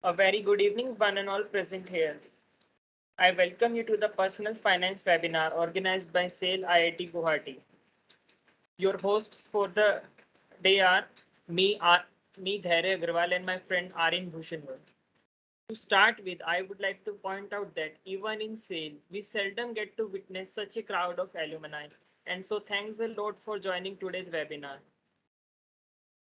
A very good evening, one and all present here. I welcome you to the Personal Finance webinar organized by SAIL IIT Guwahati. Your hosts for the day are me Dhairya Agrawal and my friend Arin Bhushanwar. To start with, I would like to point out that even in SAIL, we seldom get to witness such a crowd of alumni. And so thanks a lot for joining today's webinar.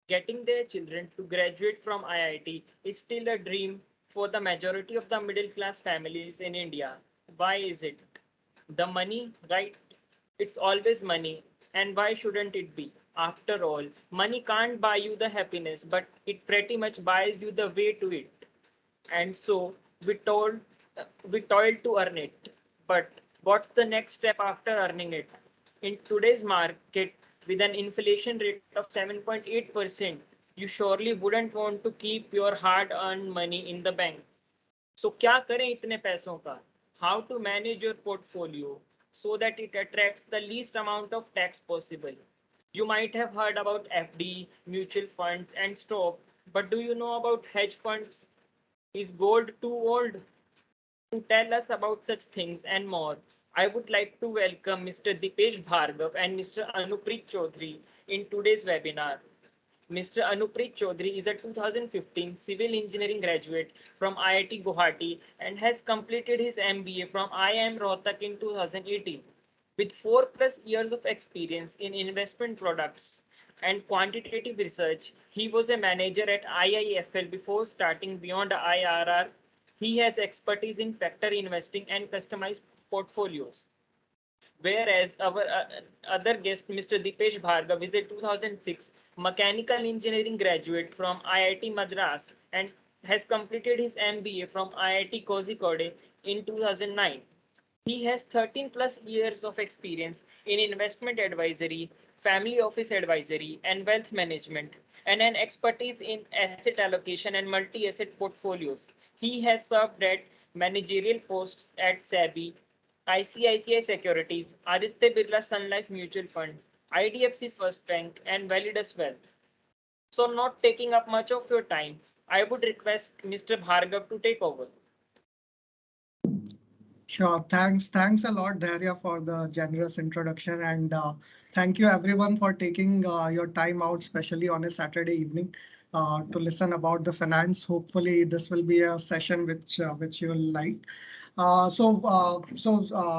Getting their children to graduate from IIT is still a dream for the majority of the middle class families in India. Why is it? The money, right? It's always money. And why shouldn't it be? After all, money can't buy you the happiness, but it pretty much buys you the way to it. And so we told we toiled to earn it. But what's the next step after earning it? In today's market, with an inflation rate of 7.8%, you surely wouldn't want to keep your hard-earned money in the bank. So क्या करें इतने पैसों का? How to manage your portfolio so that it attracts the least amount of tax possible? You might have heard about FD, mutual funds, and stock, but do you know about hedge funds? Is gold too old? To tell us about such things and more, I would like to welcome Mr. Deepesh Bhargava and Mr. Anupreet Choudhary in today's webinar. Mr. Anupreet Choudhary is a 2015 civil engineering graduate from IIT Guwahati and has completed his MBA from IIM Rohtak in 2018. With 4 plus years of experience in investment products and quantitative research, he was a manager at IIFL before starting Beyond IRR. He has expertise in factor investing and customized portfolios. Whereas our other guest, Mr. Deepesh Bhargava, is a 2006 mechanical engineering graduate from IIT Madras and has completed his MBA from IIT Kozhikode in 2009. He has 13 plus years of experience in investment advisory, family office advisory, and wealth management, and an expertise in asset allocation and multi asset portfolios. He has served at managerial posts at SEBI, ICICI Securities, Aditya Birla Sun Life Mutual Fund, IDFC First Bank, and Validus Wealth. So, not taking up much of your time, I would request Mr. Bhargav to take over. Sure. Thanks a lot, Dhairya, for the generous introduction. And thank you everyone for taking your time out, especially on a Saturday evening, to listen about the finance. Hopefully, this will be a session which you will like.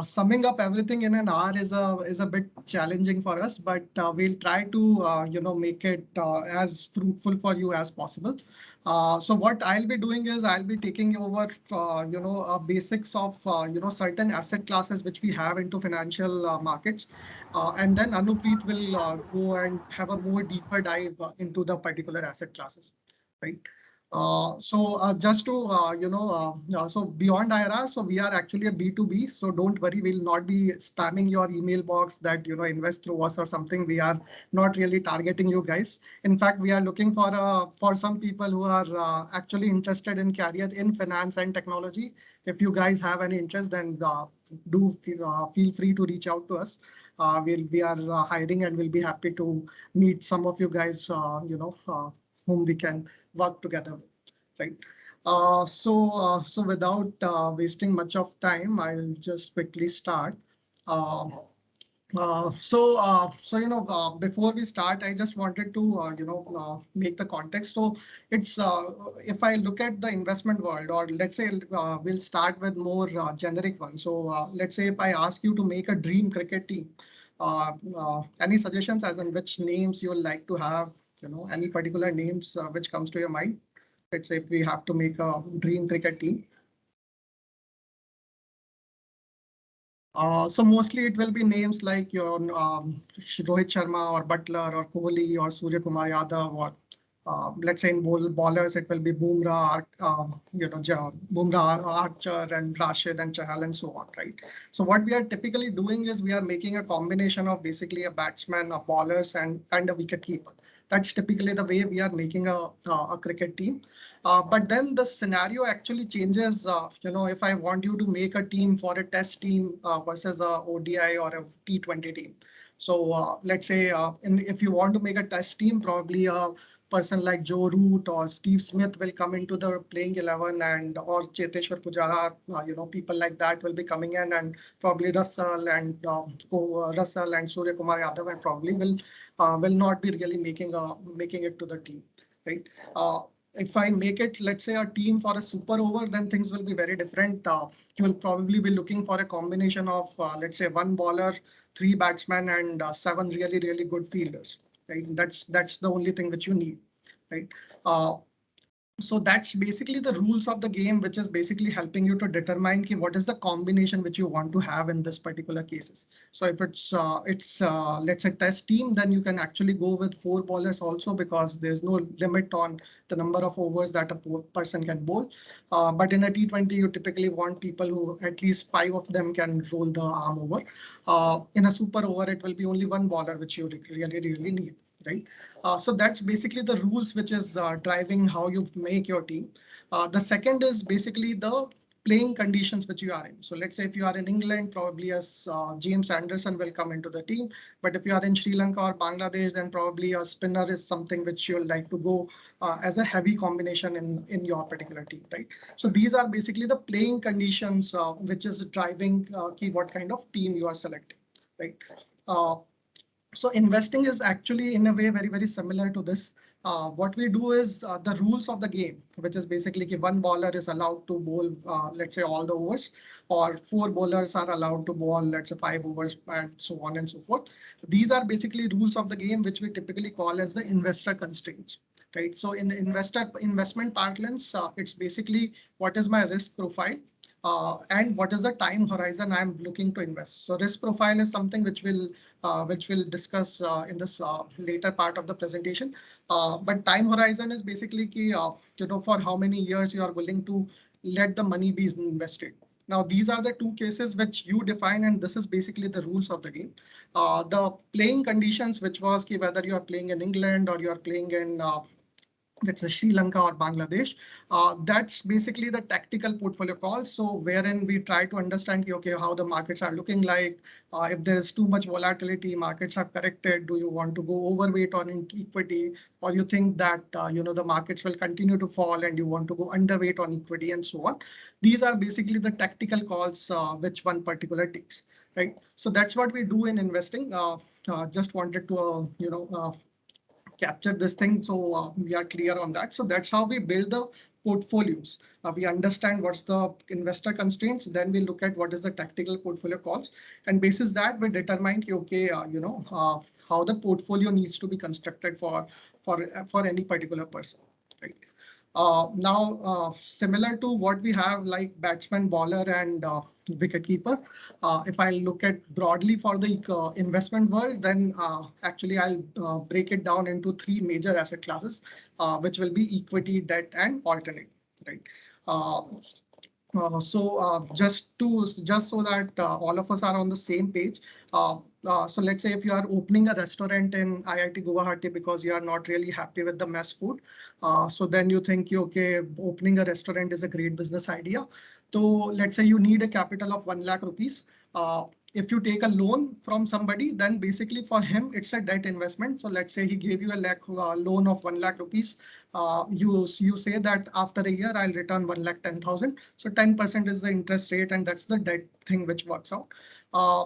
Summing up everything in an hour is a bit challenging for us, but we'll try to make it as fruitful for you as possible. So what I'll be doing is I'll be taking over basics of certain asset classes which we have into financial markets, and then Anupreet will go and have a more deeper dive into the particular asset classes, right? Just to, so beyond IRR, so we are actually a B2B. So don't worry, we'll not be spamming your email box that, invest through us or something. We are not really targeting you guys. In fact, we are looking for some people who are actually interested in career in finance and technology. If you guys have any interest, then do feel free to reach out to us. We are hiring and we'll be happy to meet some of you guys, whom we can work together with, right? So without wasting much of time, I'll just quickly start. Uh, Before we start, I just wanted to, make the context. So it's if I look at the investment world, or let's say we'll start with more generic one. So let's say if I ask you to make a dream cricket team, any suggestions as in which names you would like to have, any particular names which comes to your mind? Let's say if we have to make a dream cricket team. So mostly it will be names like your Rohit Sharma or Butler or Kohli or Surya Kumar Yadav, or let's say in bowlers it will be Bumrah, Bumrah, Archer and Rashid and Chahal and so on, right? So what we are typically doing is we are making a combination of basically a batsman, a bowlers and a wicket keeper. That's typically the way we are making a cricket team. But then the scenario actually changes. If I want you to make a team for a test team versus a ODI or a T20 team. So let's say if you want to make a test team, probably person like Joe Root or Steve Smith will come into the playing 11, and or Cheteshwar Pujara, people like that will be coming in, and probably Russell and Surya Kumar Yadav and probably will not be really making it to the team, right? If I make it, let's say, a team for a super over, then things will be very different. You will probably be looking for a combination of, let's say, one bowler, three batsmen, and seven really, really good fielders. Right? That's the only thing which you need. Right? Uh, so that's basically the rules of the game, which is basically helping you to determine what is the combination which you want to have in this particular cases. So if it's let's say test team, then you can actually go with four bowlers also, because there's no limit on the number of overs that a person can bowl. But in a T20, you typically want people who at least five of them can roll the arm over. In a super over, it will be only one bowler which you really, really need, right? So that's basically the rules which is driving how you make your team. The second is basically the playing conditions which you are in. So let's say if you are in England, probably as James Anderson will come into the team. But if you are in Sri Lanka or Bangladesh, then probably a spinner is something which you'll like to go as a heavy combination in your particular team, right? So these are basically the playing conditions which is driving what kind of team you are selecting, right? Uh, so investing is actually in a way very, very similar to this. What we do is the rules of the game, which is basically one bowler is allowed to bowl, let's say, all the overs, or four bowlers are allowed to bowl, let's say, five overs, and so on and so forth. These are basically rules of the game, which we typically call as the investor constraints, right? So in investment parlance, it's basically what is my risk profile, and what is the time horizon I'm looking to invest. So risk profile is something which we'll discuss in this later part of the presentation. But time horizon is basically for how many years you are willing to let the money be invested. Now, these are the two cases which you define, and this is basically the rules of the game. The playing conditions, which was whether you are playing in England or you are playing in let's say Sri Lanka or Bangladesh. That's basically the tactical portfolio call. So wherein we try to understand, okay, how the markets are looking like. If there is too much volatility, markets have corrected. Do you want to go overweight on equity, or you think that the markets will continue to fall and you want to go underweight on equity, and so on. These are basically the tactical calls which one particular takes, right? So that's what we do in investing. Just wanted to capture this thing, so we are clear on that. So that's how we build the portfolios. We understand what's the investor constraints, then we look at what is the tactical portfolio calls, and basis that we determine how the portfolio needs to be constructed for any particular person, right? Now, similar to what we have like batsman, bowler, and wicket keeper, if I look at broadly for the investment world, then actually I'll break it down into three major asset classes, which will be equity, debt, and alternate. Right. Uh, just so that all of us are on the same page. So let's say if you are opening a restaurant in IIT Guwahati because you are not really happy with the mess food, so then you think, okay, opening a restaurant is a great business idea. So let's say you need a capital of 1 lakh rupees. If you take a loan from somebody, then basically for him, it's a debt investment. So let's say he gave you a loan of 1 lakh rupees. You say that after a year, I'll return 1 lakh 10,000. So 10% is the interest rate, and that's the debt thing which works out. Uh,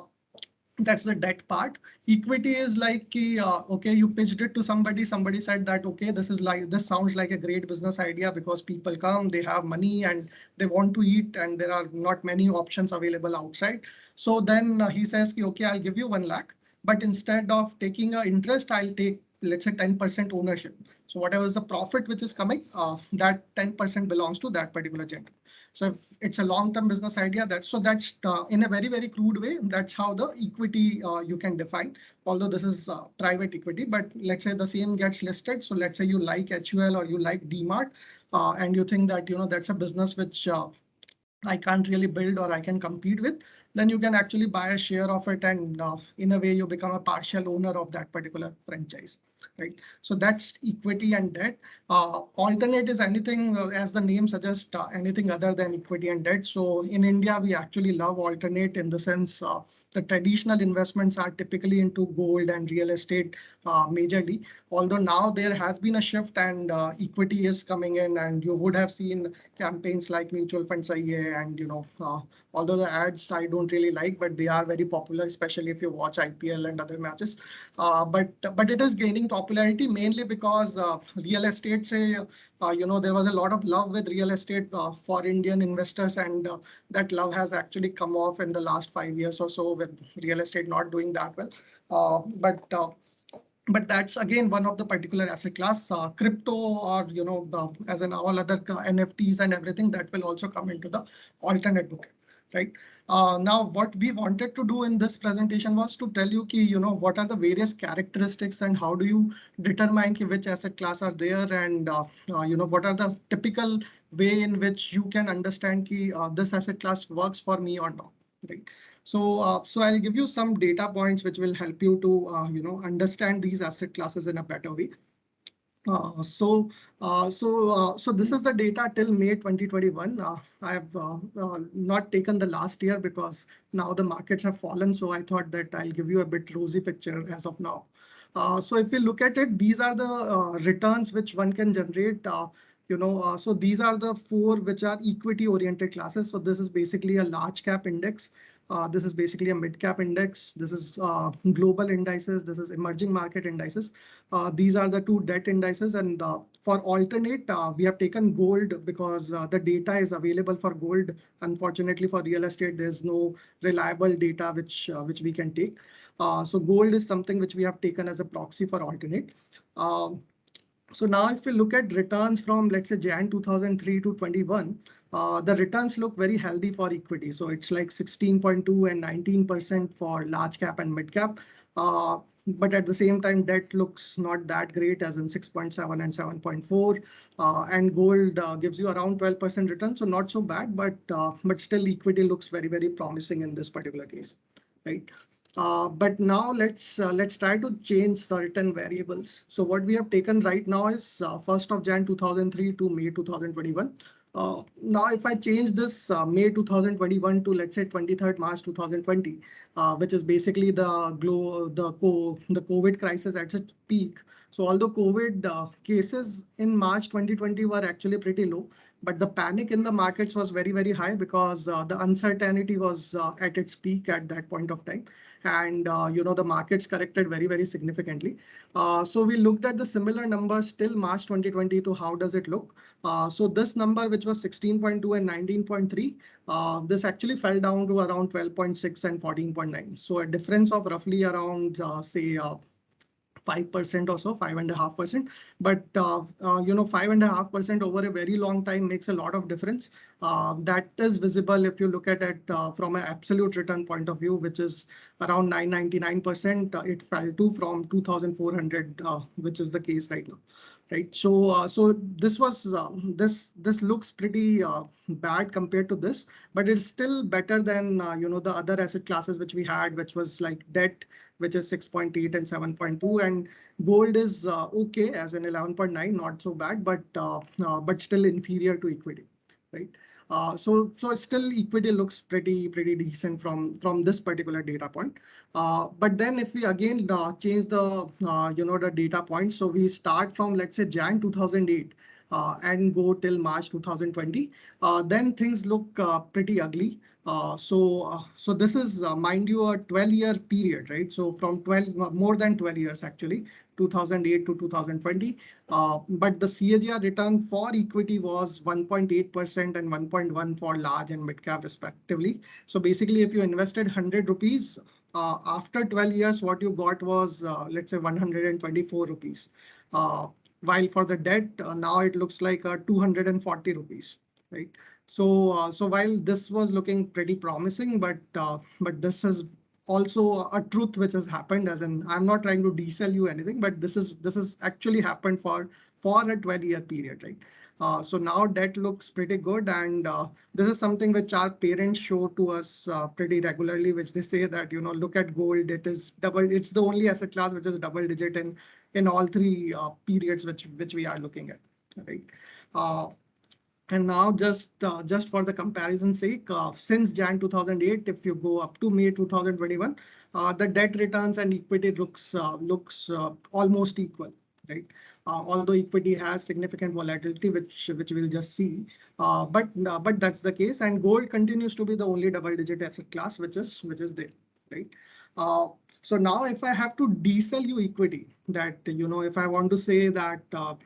that's the debt part. Equity is like, okay, you pitched it to somebody said that, okay, this sounds like a great business idea because people come, they have money and they want to eat, and there are not many options available outside. So then he says, okay, I'll give you 1 lakh, but instead of taking a interest, I'll take, let's say, 10% ownership. So whatever is the profit which is coming, that 10% belongs to that particular gender. So if it's a long-term business idea, that's in a very, very crude way, that's how the equity you can define, although this is private equity. But let's say the same gets listed. So let's say you like HUL or you like DMart, and you think that, that's a business which I can't really build or I can compete with, then you can actually buy a share of it, and in a way you become a partial owner of that particular franchise. right? So that's equity and debt. Alternate is anything, as the name suggests, anything other than equity and debt. So in India, we actually love alternate in the sense the traditional investments are typically into gold and real estate majorly. Although now there has been a shift and equity is coming in, and you would have seen campaigns like mutual funds and although the ads I don't really like, but they are very popular, especially if you watch IPL and other matches. But it is gaining popularity mainly because real estate say there was a lot of love with real estate for Indian investors, and that love has actually come off in the last 5 years or so with real estate not doing that well. But that's again one of the particular asset class, crypto, or as in all other NFTs and everything that will also come into the alternate bucket, right? Now, what we wanted to do in this presentation was to tell you ki, what are the various characteristics and how do you determine ki which asset class are there, and what are the typical way in which you can understand ki this asset class works for me or not, right? So I'll give you some data points which will help you to understand these asset classes in a better way. So this is the data till May 2021. I have not taken the last year because now the markets have fallen. So I thought that I'll give you a bit rosy picture as of now. So if you look at it, these are the returns which one can generate. So these are the four which are equity oriented classes. So this is basically a large cap index. This is basically a mid cap index. This is global indices. This is emerging market indices. These are the two debt indices. And for alternate, we have taken gold because the data is available for gold. Unfortunately, for real estate, there's no reliable data which we can take. So gold is something which we have taken as a proxy for alternate. So now if we look at returns from, let's say, Jan 2003 to 21, the returns look very healthy for equity. So it's like 16.2 and 19% for large cap and mid cap. But at the same time, debt looks not that great, as in 6.7 and 7.4. And gold gives you around 12% return. So not so bad, but still equity looks very, very promising in this particular case, right? But now let's try to change certain variables. So what we have taken right now is 1st of Jan 2003 to May 2021. Now, if I change this May 2021 to, let's say, 23rd March 2020, which is basically the COVID crisis at its peak. So although COVID cases in March 2020 were actually pretty low, but the panic in the markets was very, very high because the uncertainty was at its peak at that point of time. And the markets corrected very, very significantly. So we looked at the similar numbers till March 2020 to how does it look. So this number, which was 16.2 and 19.3, this actually fell down to around 12.6 and 14.9. So a difference of roughly around, say, 5% or so, 5.5%. But 5.5% over a very long time makes a lot of difference. That is visible if you look at it from an absolute return point of view, which is around 999%. It fell to from 2,400, which is the case right now. Right. So this looks pretty bad compared to this, but it's still better than the other asset classes which we had, which was like debt, which is 6.8 and 7.2, and gold is okay as an 11.9, not so bad, but still inferior to equity, right? So still equity looks pretty decent from this particular data point. But then if we again change the data points, so we start from, let's say, Jan 2008 and go till March 2020, then things look pretty ugly. So this is, mind you, a 12-year period, right? So from 12, more than 12 years actually, 2008 to 2020. But the CAGR return for equity was 1.8% and 1.1 for large and mid cap respectively. So basically, if you invested 100 rupees, after 12 years, what you got was, let's say, 124 rupees. While for the debt, now it looks like 240 rupees, right? So while this was looking pretty promising, but this is also a truth which has happened. As in, I'm not trying to desell you anything, but this is actually happened for a 12-year period, right? So now debt looks pretty good, and this is something which our parents show to us pretty regularly, which they say that, look at gold, it is double. It's the only asset class which is double digit in all three periods which we are looking at, right? Uh, and now just for the comparison sake, since Jan 2008, if you go up to May 2021, the debt returns and equity looks almost equal, right? Although equity has significant volatility, which we'll just see, but that's the case, and gold continues to be the only double-digit asset class which is there, right? Uh, so now if I have to desell you equity, that, if I want to say that,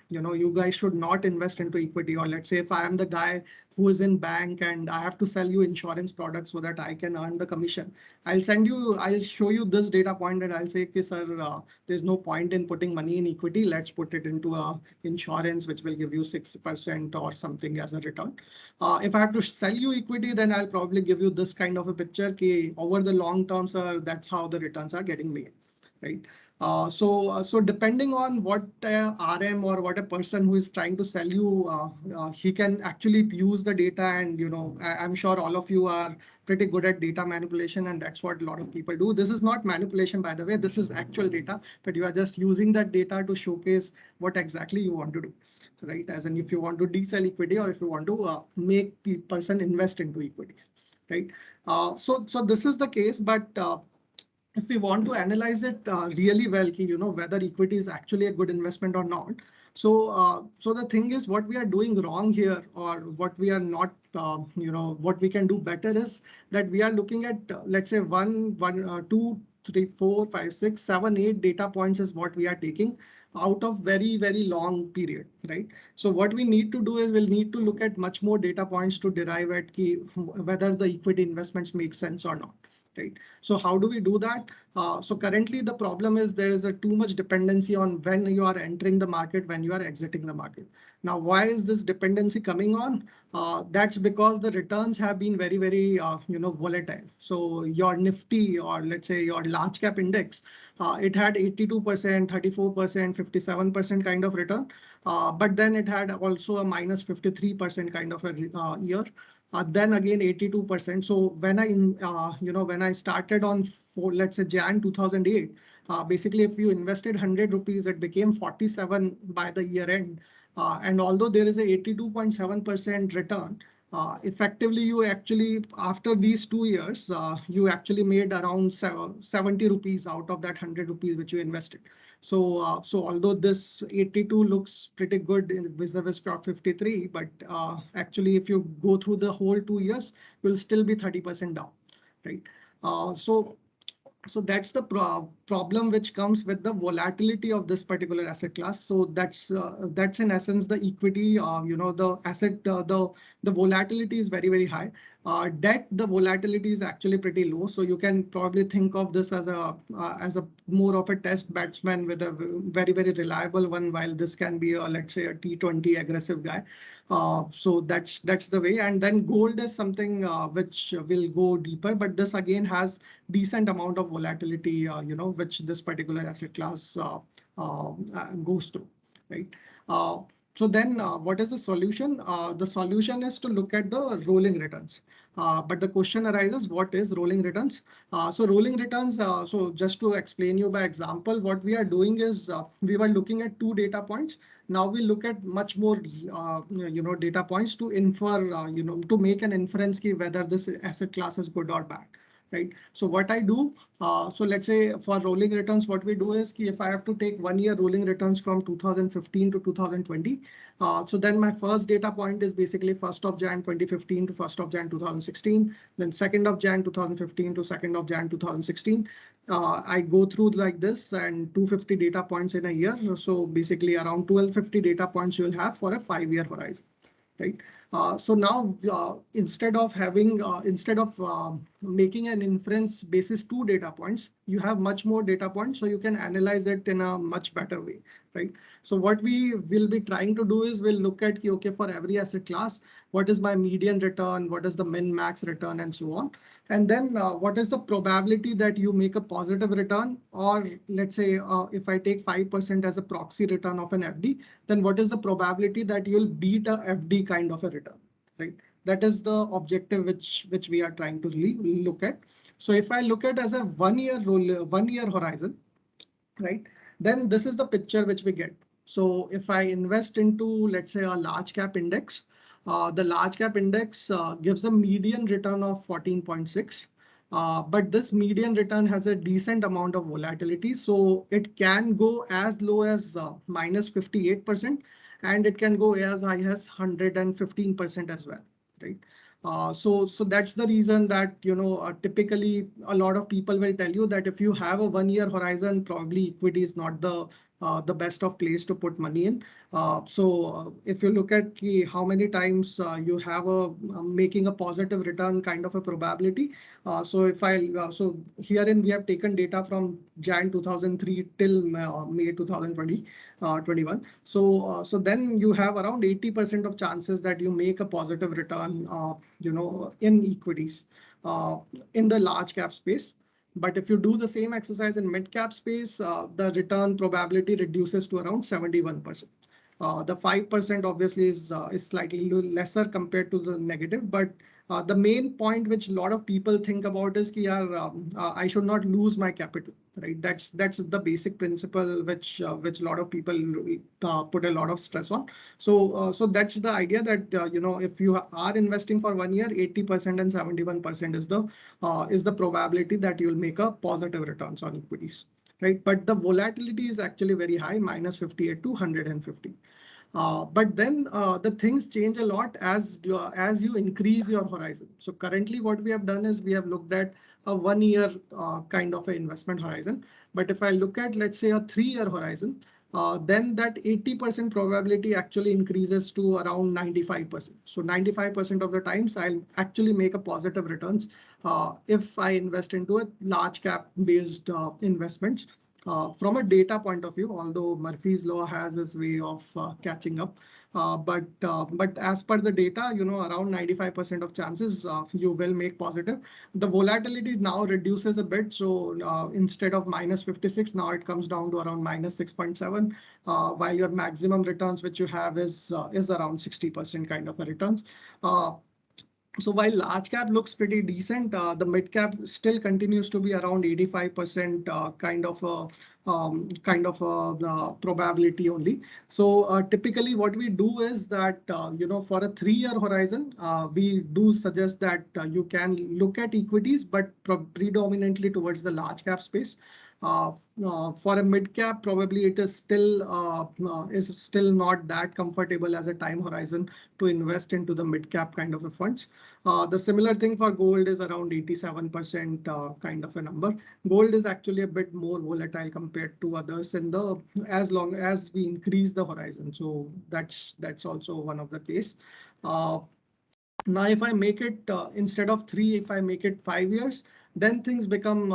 you guys should not invest into equity, or let's say if I am the guy who is in bank and I have to sell you insurance products so that I can earn the commission, I'll show you this data point and I'll say, okay, sir, there's no point in putting money in equity. Let's put it into a insurance, which will give you 6% or something as a return. If I have to sell you equity, then I'll probably give you this kind of a picture. Okay, over the long term, sir, that's how the returns are getting made, right? So depending on what RM or what a person who is trying to sell you, he can actually use the data. And I'm sure all of you are pretty good at data manipulation, and that's what a lot of people do. This is not manipulation, by the way. This is actual data, but you are just using that data to showcase what exactly you want to do, right? As in, if you want to desell equity or if you want to make person invest into equities, right? So this is the case, but if we want to analyze it really well, whether equity is actually a good investment or not. So the thing is, what we are doing wrong here, or what we are not, what we can do better is that we are looking at, let's say, two, three, four, five, six, seven, eight data points is what we are taking out of very, very long period, right? So what we need to do is we'll need to look at much more data points to derive at whether the equity investments make sense or not, right? So how do we do that? So currently the problem is there is a too much dependency on when you are entering the market, when you are exiting the market. Now, why is this dependency coming on? That's because the returns have been very, very, volatile. So your Nifty, or let's say your large cap index, it had 82%, 34%, 57% kind of return. But then it had also a minus 53% kind of a year. Then again 82%. So when I started on, for let's say, Jan 2008, basically if you invested 100 rupees, it became 47 by the year end. And although there is a 82.7% return, effectively you actually, after these 2 years, you actually made around 70 rupees out of that 100 rupees which you invested. So although this 82 looks pretty good vis-a-vis 53, but actually if you go through the whole 2 years, you'll still be 30% down, right? So that's the problem which comes with the volatility of this particular asset class. So that's in essence the equity. The asset, the volatility is very, very high. Debt, the volatility is actually pretty low. So you can probably think of this as a more of a test batsman with a very, very reliable one, while this can be a, let's say, a T20 aggressive guy. So that's the way. And then gold is something which will go deeper, but this again has decent amount of volatility, which this particular asset class goes through, right? So then what is the solution? The solution is to look at the rolling returns. But the question arises, what is rolling returns? So rolling returns, so just to explain you by example, what we are doing is we were looking at two data points. Now we look at much more, data points to infer, to make an inference key whether this asset class is good or bad, right? So what I do, so let's say for rolling returns, what we do is if I have to take 1 year rolling returns from 2015 to 2020, so then my first data point is basically 1st of Jan 2015 to 1st of Jan 2016, then 2nd of Jan 2015 to 2nd of Jan 2016. I go through like this, and 250 data points in a year. So basically around 1250 data points you will have for a 5-year horizon, right? So now instead of making an inference basis two data points, you have much more data points, so you can analyze it in a much better way, right? So what we will be trying to do is we'll look at, okay, for every asset class, what is my median return, what is the min max return, and so on. And then what is the probability that you make a positive return? Or let's say if I take 5% as a proxy return of an FD, then what is the probability that you'll beat a FD kind of a return, right? That is the objective which we are trying to really look at. So if I look at as a 1 year horizon, right? Then this is the picture which we get. So if I invest into, let's say, a large cap index, the large cap index gives a median return of 14.6. But this median return has a decent amount of volatility. So it can go as low as minus 58%, and it can go as high as 115% as well, right? So that's the reason that, typically a lot of people will tell you that if you have a 1 year horizon, probably equity is not the best of place to put money in. If you look at how many times you have making a positive return kind of a probability. So herein we have taken data from Jan 2003 till May 2020. 21. So then you have around 80% of chances that you make a positive return, in equities, uh, in the large cap space. But if you do the same exercise in mid cap space, the return probability reduces to around 71%. The 5% obviously is slightly lesser compared to the negative, but the main point which a lot of people think about is that I should not lose my capital, right? That's the basic principle which a lot of people put a lot of stress on. So that's the idea that if you are investing for 1 year, 80% and 71% is the probability that you'll make a positive returns on equities, right? But the volatility is actually very high, minus 58 to 150. But then the things change a lot as you increase your horizon. So currently what we have done is we have looked at a 1 year kind of an investment horizon. But if I look at, let's say, a 3 year horizon, then that 80% probability actually increases to around 95%. So 95% of the times I'll actually make a positive returns if I invest into a large cap based investments. From a data point of view, although Murphy's law has its way of catching up, but as per the data, around 95% of chances you will make positive. The volatility now reduces a bit, so instead of minus 56, now it comes down to around minus 6.7, while your maximum returns which you have is around 60% kind of a returns. So while large cap looks pretty decent, the mid cap still continues to be around 85% probability only. So typically what we do is that, for a 3 year horizon, we do suggest that you can look at equities, but predominantly towards the large cap space. For a mid cap, probably it is still not that comfortable as a time horizon to invest into the mid cap kind of a funds. The similar thing for gold is around 87% kind of a number. Gold is actually a bit more volatile compared to others in the as long as we increase the horizon. So that's also one of the case. Now, if I make it instead of 3, if I make it 5 years, then things become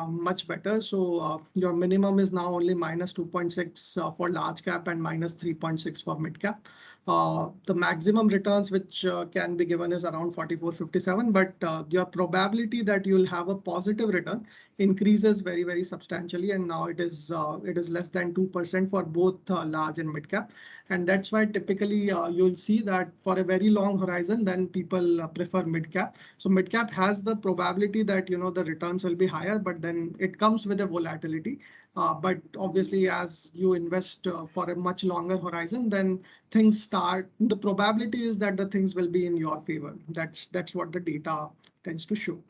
much better. So your minimum is now only minus 2.6 for large cap and minus 3.6 for mid cap. The maximum returns which can be given is around 44.57, but your probability that you'll have a positive return increases very, very substantially. And now it is less than 2% for both large and mid cap. And that's why typically you'll see that for a very long horizon, then people prefer mid cap. So mid cap has the probability that, the returns will be higher, but then it comes with a volatility. But obviously, as you invest for a much longer horizon, then the probability is that the things will be in your favor. That's what the data tends to show,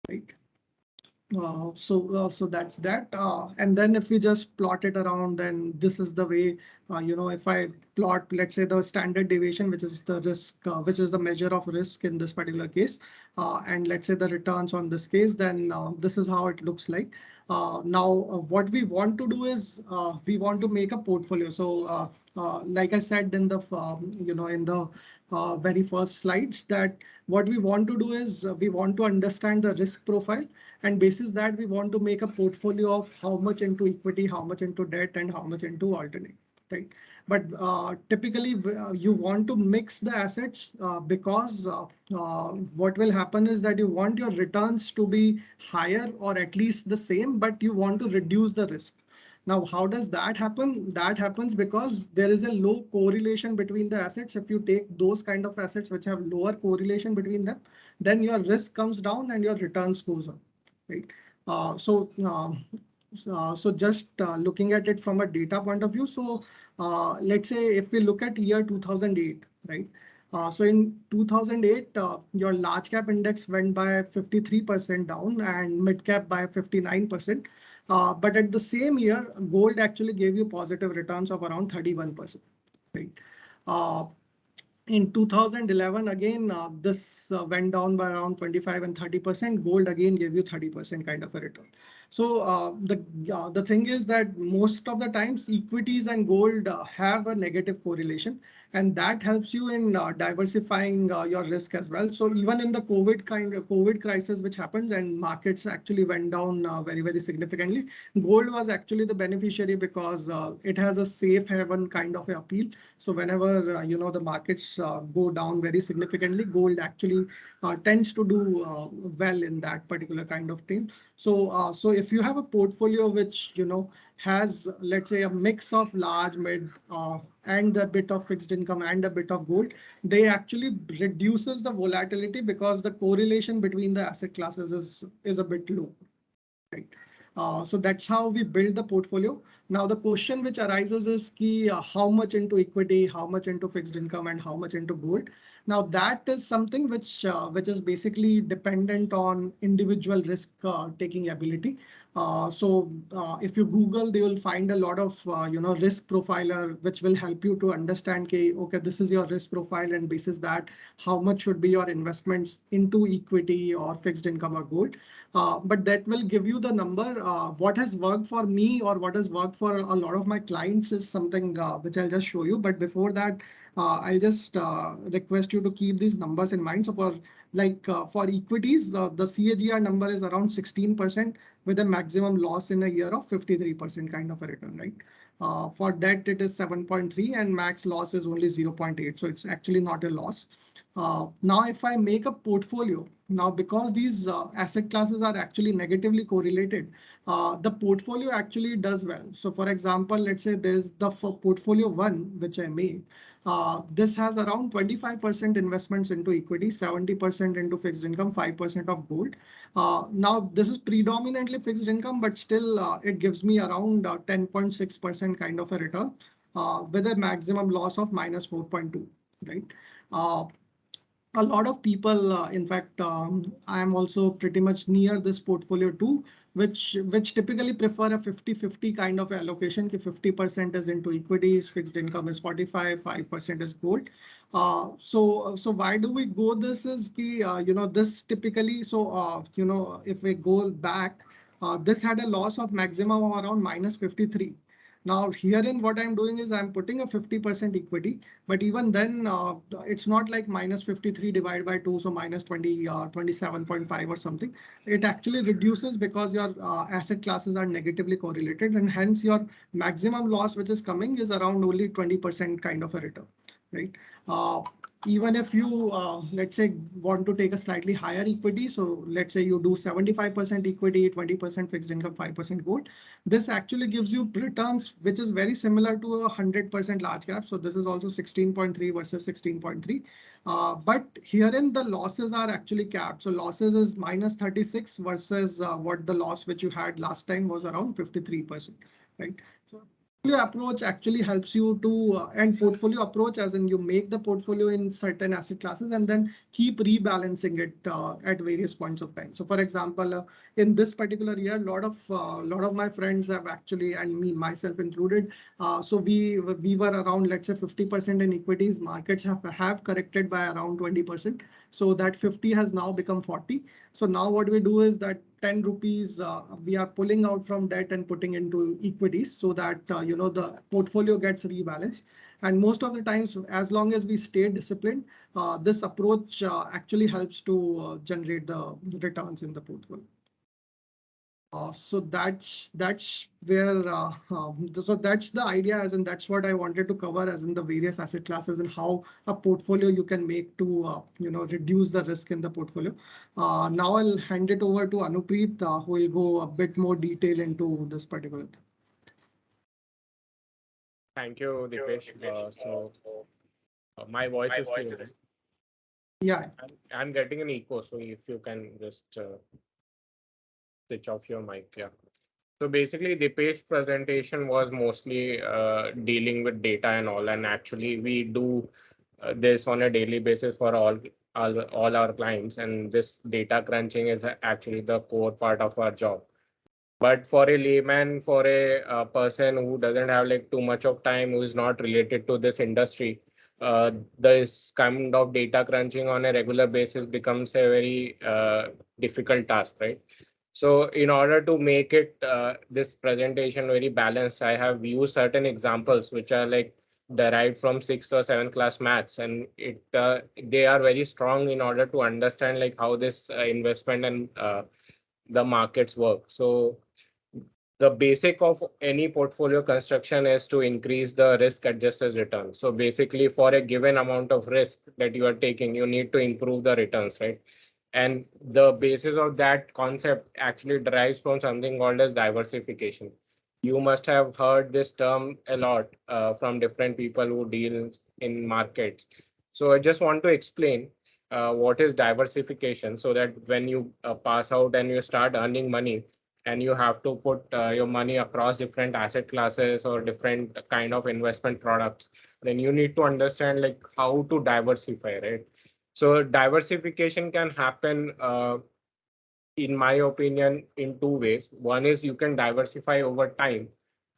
right? So that's that. And then if we just plot it around, then this is the way, if I plot, let's say, the standard deviation, which is the risk, which is the measure of risk in this particular case, and let's say the returns on this case, then this is how it looks like. Now, what we want to do is we want to make a portfolio. So like I said in the, in the very first slides, that what we want to do is we want to understand the risk profile, and basis that we want to make a portfolio of how much into equity, how much into debt, and how much into alternate, right? But typically, you want to mix the assets because what will happen is that you want your returns to be higher or at least the same, but you want to reduce the risk. Now, how does that happen? That happens because there is a low correlation between the assets. If you take those kind of assets which have lower correlation between them, then your risk comes down and your returns goes up, right? So just looking at it from a data point of view. So let's say if we look at year 2008, right? So in 2008, your large cap index went by 53% down and mid cap by 59%. But at the same year, gold actually gave you positive returns of around 31%, right? Uh, in 2011, again, this went down by around 25 and 30%. Gold again gave you 30% kind of a return. So the thing is that most of the times equities and gold have a negative correlation, and that helps you in diversifying your risk as well. So even in the COVID crisis which happened and markets actually went down very significantly, gold was actually the beneficiary because it has a safe haven kind of appeal. So whenever the markets go down very significantly, gold actually tends to do well in that particular kind of thing. So if you have a portfolio which has, let's say, a mix of large, mid, and a bit of fixed income and a bit of gold, they actually reduces the volatility because the correlation between the asset classes is a bit low. Right. So that's how we build the portfolio. Now, the question which arises is how much into equity, how much into fixed income, and how much into gold. Now, that is something which is basically dependent on individual risk taking ability. If you Google, they will find a lot of risk profiler which will help you to understand, okay, this is your risk profile, and basis that how much should be your investments into equity or fixed income or gold. But that will give you the number. What has worked for me or what has worked for a lot of my clients is something which I'll just show you. But before that, I'll just request you to keep these numbers in mind. So for equities, the CAGR number is around 16% with a maximum loss in a year of 53% kind of a return, right? For debt, it is 7.3 and max loss is only 0.8. So it's actually not a loss. Now, if I make a portfolio, now because these asset classes are actually negatively correlated, the portfolio actually does well. So for example, let's say there is the portfolio one, which I made. This has around 25% investments into equity, 70% into fixed income, 5% of gold. Now, this is predominantly fixed income, but still it gives me around 10.6% kind of a return with a maximum loss of minus 4.2, right? Uh, a lot of people, in fact, I am also pretty much near this portfolio too, which typically prefer a 50-50 kind of allocation. 50% is into equities, fixed income is 45, 5% is gold. So why do we go? This is this typically. So if we go back, this had a loss of maximum of around minus 53. Now, herein, what I'm doing is I'm putting a 50% equity, but even then, it's not like minus 53 divided by 2, so minus 27.5 or something. It actually reduces because your asset classes are negatively correlated, and hence your maximum loss, which is coming, is around only 20% kind of a return, right? Uh, Even if you, let's say, want to take a slightly higher equity, so let's say you do 75% equity, 20% fixed income, 5% gold, this actually gives you returns, which is very similar to a 100% large cap. So this is also 16.3 versus 16.3. But herein the losses are actually capped. So losses is minus 36 versus what the loss which you had last time was around 53%, right? So portfolio approach actually helps you to and portfolio approach as in you make the portfolio in certain asset classes and then keep rebalancing it at various points of time. So for example, in this particular year, lot of my friends have actually, and me myself included, so we were around, let's say, 50% in equities. Markets have corrected by around 20%, so that 50 has now become 40. So now what we do is that 10 rupees we are pulling out from debt and putting into equities so that the portfolio gets rebalanced. And most of the times, as long as we stay disciplined, this approach actually helps to generate the returns in the portfolio. So that's where so that's the idea, as in that's what I wanted to cover, as in the various asset classes and how a portfolio you can make to reduce the risk in the portfolio. Now I'll hand it over to Anupreet, who will go a bit more detail into this particular thing. Thank you, Dipesh. My voice is clear. Yeah. I'm getting an echo, so if you can just switch off your mic, yeah. So basically, the page presentation was mostly dealing with data and all, and actually we do this on a daily basis for all our clients, and this data crunching is actually the core part of our job. But for a layman, for a person who doesn't have like too much of time, who is not related to this industry, this kind of data crunching on a regular basis becomes a very difficult task, right? So in order to make it this presentation very balanced, I have used certain examples which are like derived from sixth or seventh class maths, and they are very strong in order to understand like how this investment and the markets work. So the basic of any portfolio construction is to increase the risk adjusted return. So basically, for a given amount of risk that you are taking, you need to improve the returns, right? And the basis of that concept actually derives from something called as diversification. You must have heard this term a lot from different people who deal in markets. So I just want to explain what is diversification, so that when you pass out and you start earning money, and you have to put your money across different asset classes or different kind of investment products, then you need to understand like how to diversify, right? So diversification can happen in my opinion in two ways. One is you can diversify over time,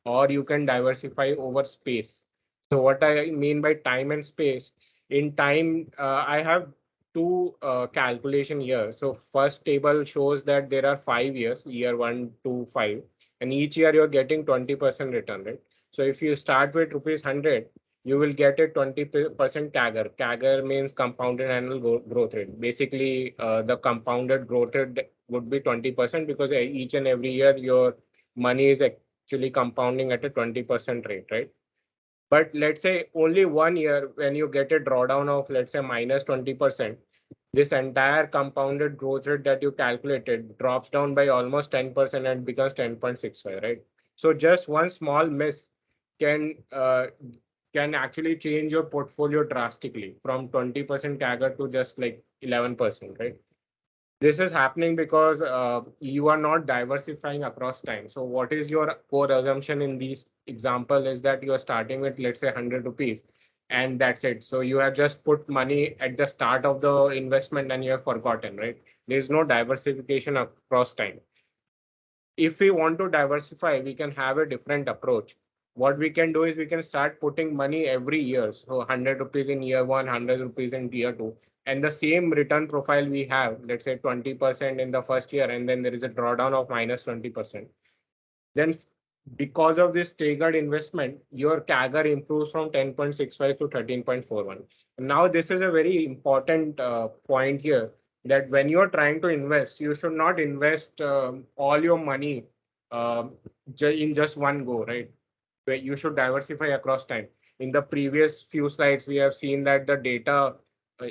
or you can diversify over space. So what I mean by time and space, in time, I have two calculation here. So first table shows that there are 5 years, year 1 to 5, and each year you're getting 20% return, right? So if you start with rupees 100, you will get a 20% CAGR. CAGR means compounded annual growth rate. Basically, the compounded growth rate would be 20%, because each and every year your money is actually compounding at a 20% rate, right? But let's say only 1 year when you get a drawdown of, let's say, minus 20%, this entire compounded growth rate that you calculated drops down by almost 10% and becomes 10.65, right? So just one small miss can can actually change your portfolio drastically from 20% CAGR to just like 11%, right? This is happening because you are not diversifying across time. So what is your core assumption in these example is that you are starting with, let's say, 100 rupees, and that's it. So you have just put money at the start of the investment and you have forgotten, right? There is no diversification across time. If we want to diversify, we can have a different approach. What we can do is we can start putting money every year. So 100 rupees in year one, 100 rupees in year two. And the same return profile we have, let's say 20% in the first year, and then there is a drawdown of minus 20%. Then because of this staggered investment, your CAGR improves from 10.65 to 13.41. Now, this is a very important point here, that when you're trying to invest, you should not invest all your money uh, in just one go, right? Where you should diversify across time. In the previous few slides, we have seen that the data,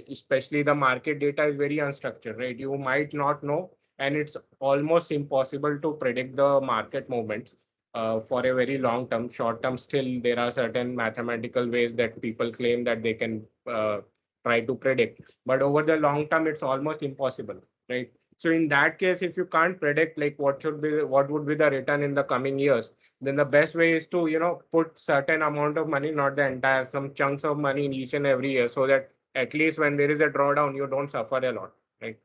especially the market data, is very unstructured, right? You might not know, and it's almost impossible to predict the market movements for a very long term. Short term, still there are certain mathematical ways that people claim that they can try to predict, but over the long term, it's almost impossible, right? So in that case, if you can't predict like what would be the return in the coming years, then the best way is to put certain amount of money, not the entire, some chunks of money in each and every year, so that at least when there is a drawdown, you don't suffer a lot, right?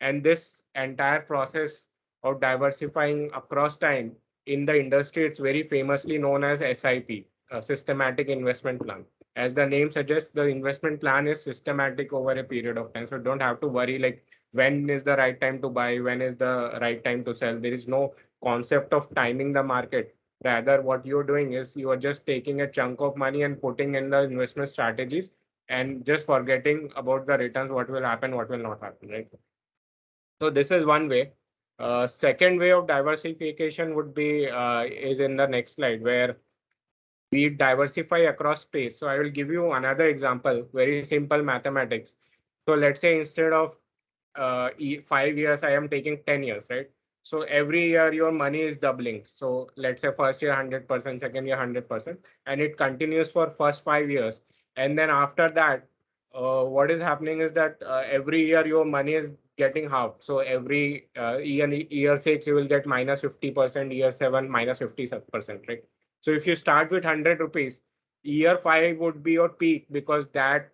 And this entire process of diversifying across time in the industry, it's very famously known as SIP, a systematic investment plan. As the name suggests, the investment plan is systematic over a period of time, so don't have to worry like when is the right time to buy, when is the right time to sell. There is no concept of timing the market. Rather, what you're doing is you are just taking a chunk of money and putting in the investment strategies, and just forgetting about the returns, what will happen, what will not happen, right? So this is one way. Second way of diversification would be is in the next slide, where we diversify across space. So I will give you another example, very simple mathematics. So let's say instead of 5 years, I am taking 10 years, right? So every year your money is doubling. So let's say first year 100%, second year 100%, and it continues for first 5 years. And then after that, what is happening is that every year your money is getting halved. So every year 6 you will get minus 50%, year 7 minus 50%, right? So if you start with 100 rupees, year 5 would be your peak, because that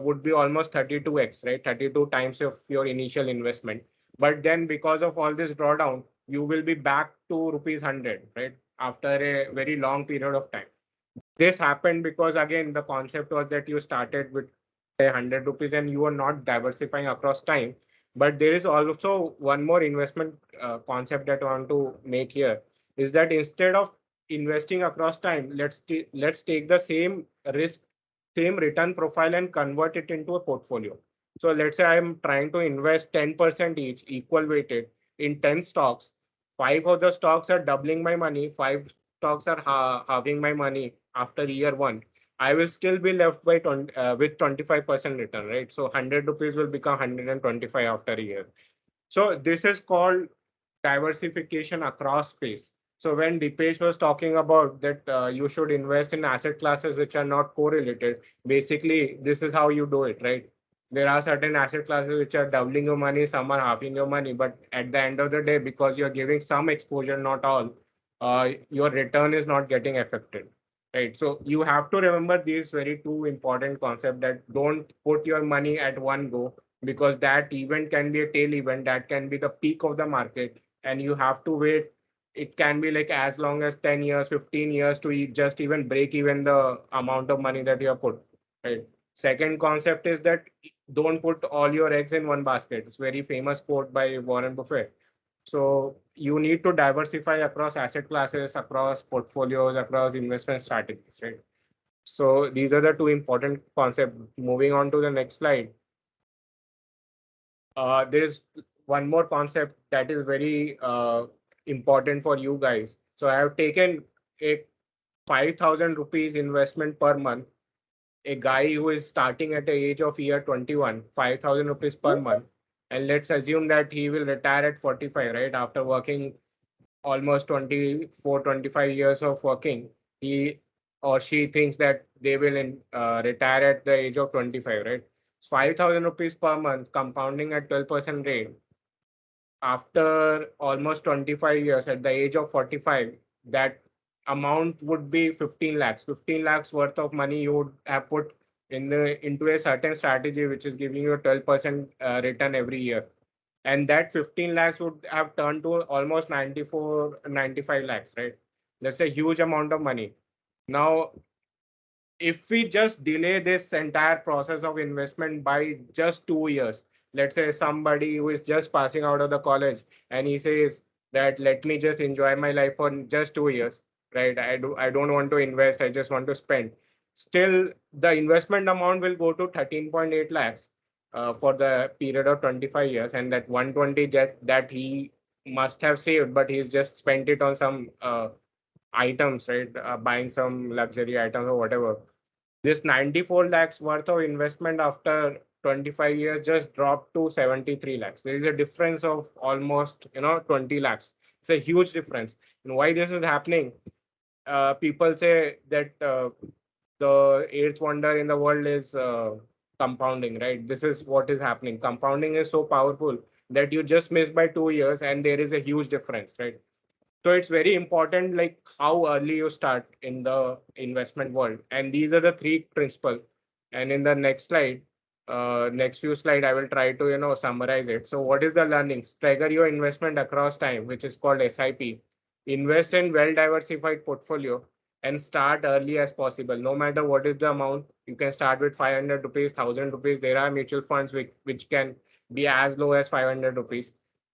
would be almost 32x, right? 32 times of your initial investment. But then because of all this drawdown, you will be back to rupees 100, right? After a very long period of time. This happened because again, the concept was that you started with 100 rupees and you are not diversifying across time. But there is also one more investment concept that I want to make here, is that instead of investing across time, let's take the same risk, same return profile and convert it into a portfolio. So let's say I'm trying to invest 10% each, equal weighted, in 10 stocks. Five of the stocks are doubling my money, five stocks are halving my money after year one. I will still be left by with 25% return, right? So 100 rupees will become 125 after a year. So this is called diversification across space. So when Deepesh was talking about that you should invest in asset classes which are not correlated, basically this is how you do it, right? There are certain asset classes which are doubling your money, some are halving your money, but at the end of the day, because you're giving some exposure, not all, your return is not getting affected, right? So you have to remember these very two important concepts, that don't put your money at one go, because that event can be a tail event, that can be the peak of the market, and you have to wait. It can be like as long as 10 years, 15 years to just even break even the amount of money that you have put, right? Second concept is that don't put all your eggs in one basket. It's very famous quote by Warren Buffett. So you need to diversify across asset classes, across portfolios, across investment strategies, right? So these are the two important concepts. Moving on to the next slide. There's one more concept that is very important for you guys. So I have taken a 5,000 rupees investment per month. A guy who is starting at the age of year 21, 5,000 rupees per month. And let's assume that he will retire at 45, right? After working almost 24, 25 years of working, he or she thinks that they will retire at the age of 25, right? 5,000 rupees per month, compounding at 12% rate. After almost 25 years, at the age of 45, that amount would be 15 lakhs. 15 lakhs worth of money you would have put into a certain strategy which is giving you a 12% return every year, and that 15 lakhs would have turned to almost 94, 95 lakhs, right? That's a huge amount of money. Now, if we just delay this entire process of investment by just 2 years, let's say somebody who is just passing out of the college and he says that let me just enjoy my life for just 2 years, right? I don't want to invest, I just want to spend. Still, the investment amount will go to 13.8 lakhs for the period of 25 years, and that 120 that he must have saved, but he's just spent it on some items, right? Buying some luxury items or whatever. This 94 lakhs worth of investment after 25 years just dropped to 73 lakhs. There is a difference of almost 20 lakhs. It's a huge difference. And why this is happening? People say that the eighth wonder in the world is compounding, right? This is what is happening. Compounding is so powerful that you just miss by 2 years and there is a huge difference, right? So it's very important, like how early you start in the investment world. And these are the three principles. And in the next few slide, I will try to summarize it. So what is the learnings? Stagger your investment across time, which is called SIP. Invest in well-diversified portfolio and start early as possible. No matter what is the amount, you can start with 500 rupees, 1,000 rupees. There are mutual funds which can be as low as 500 rupees.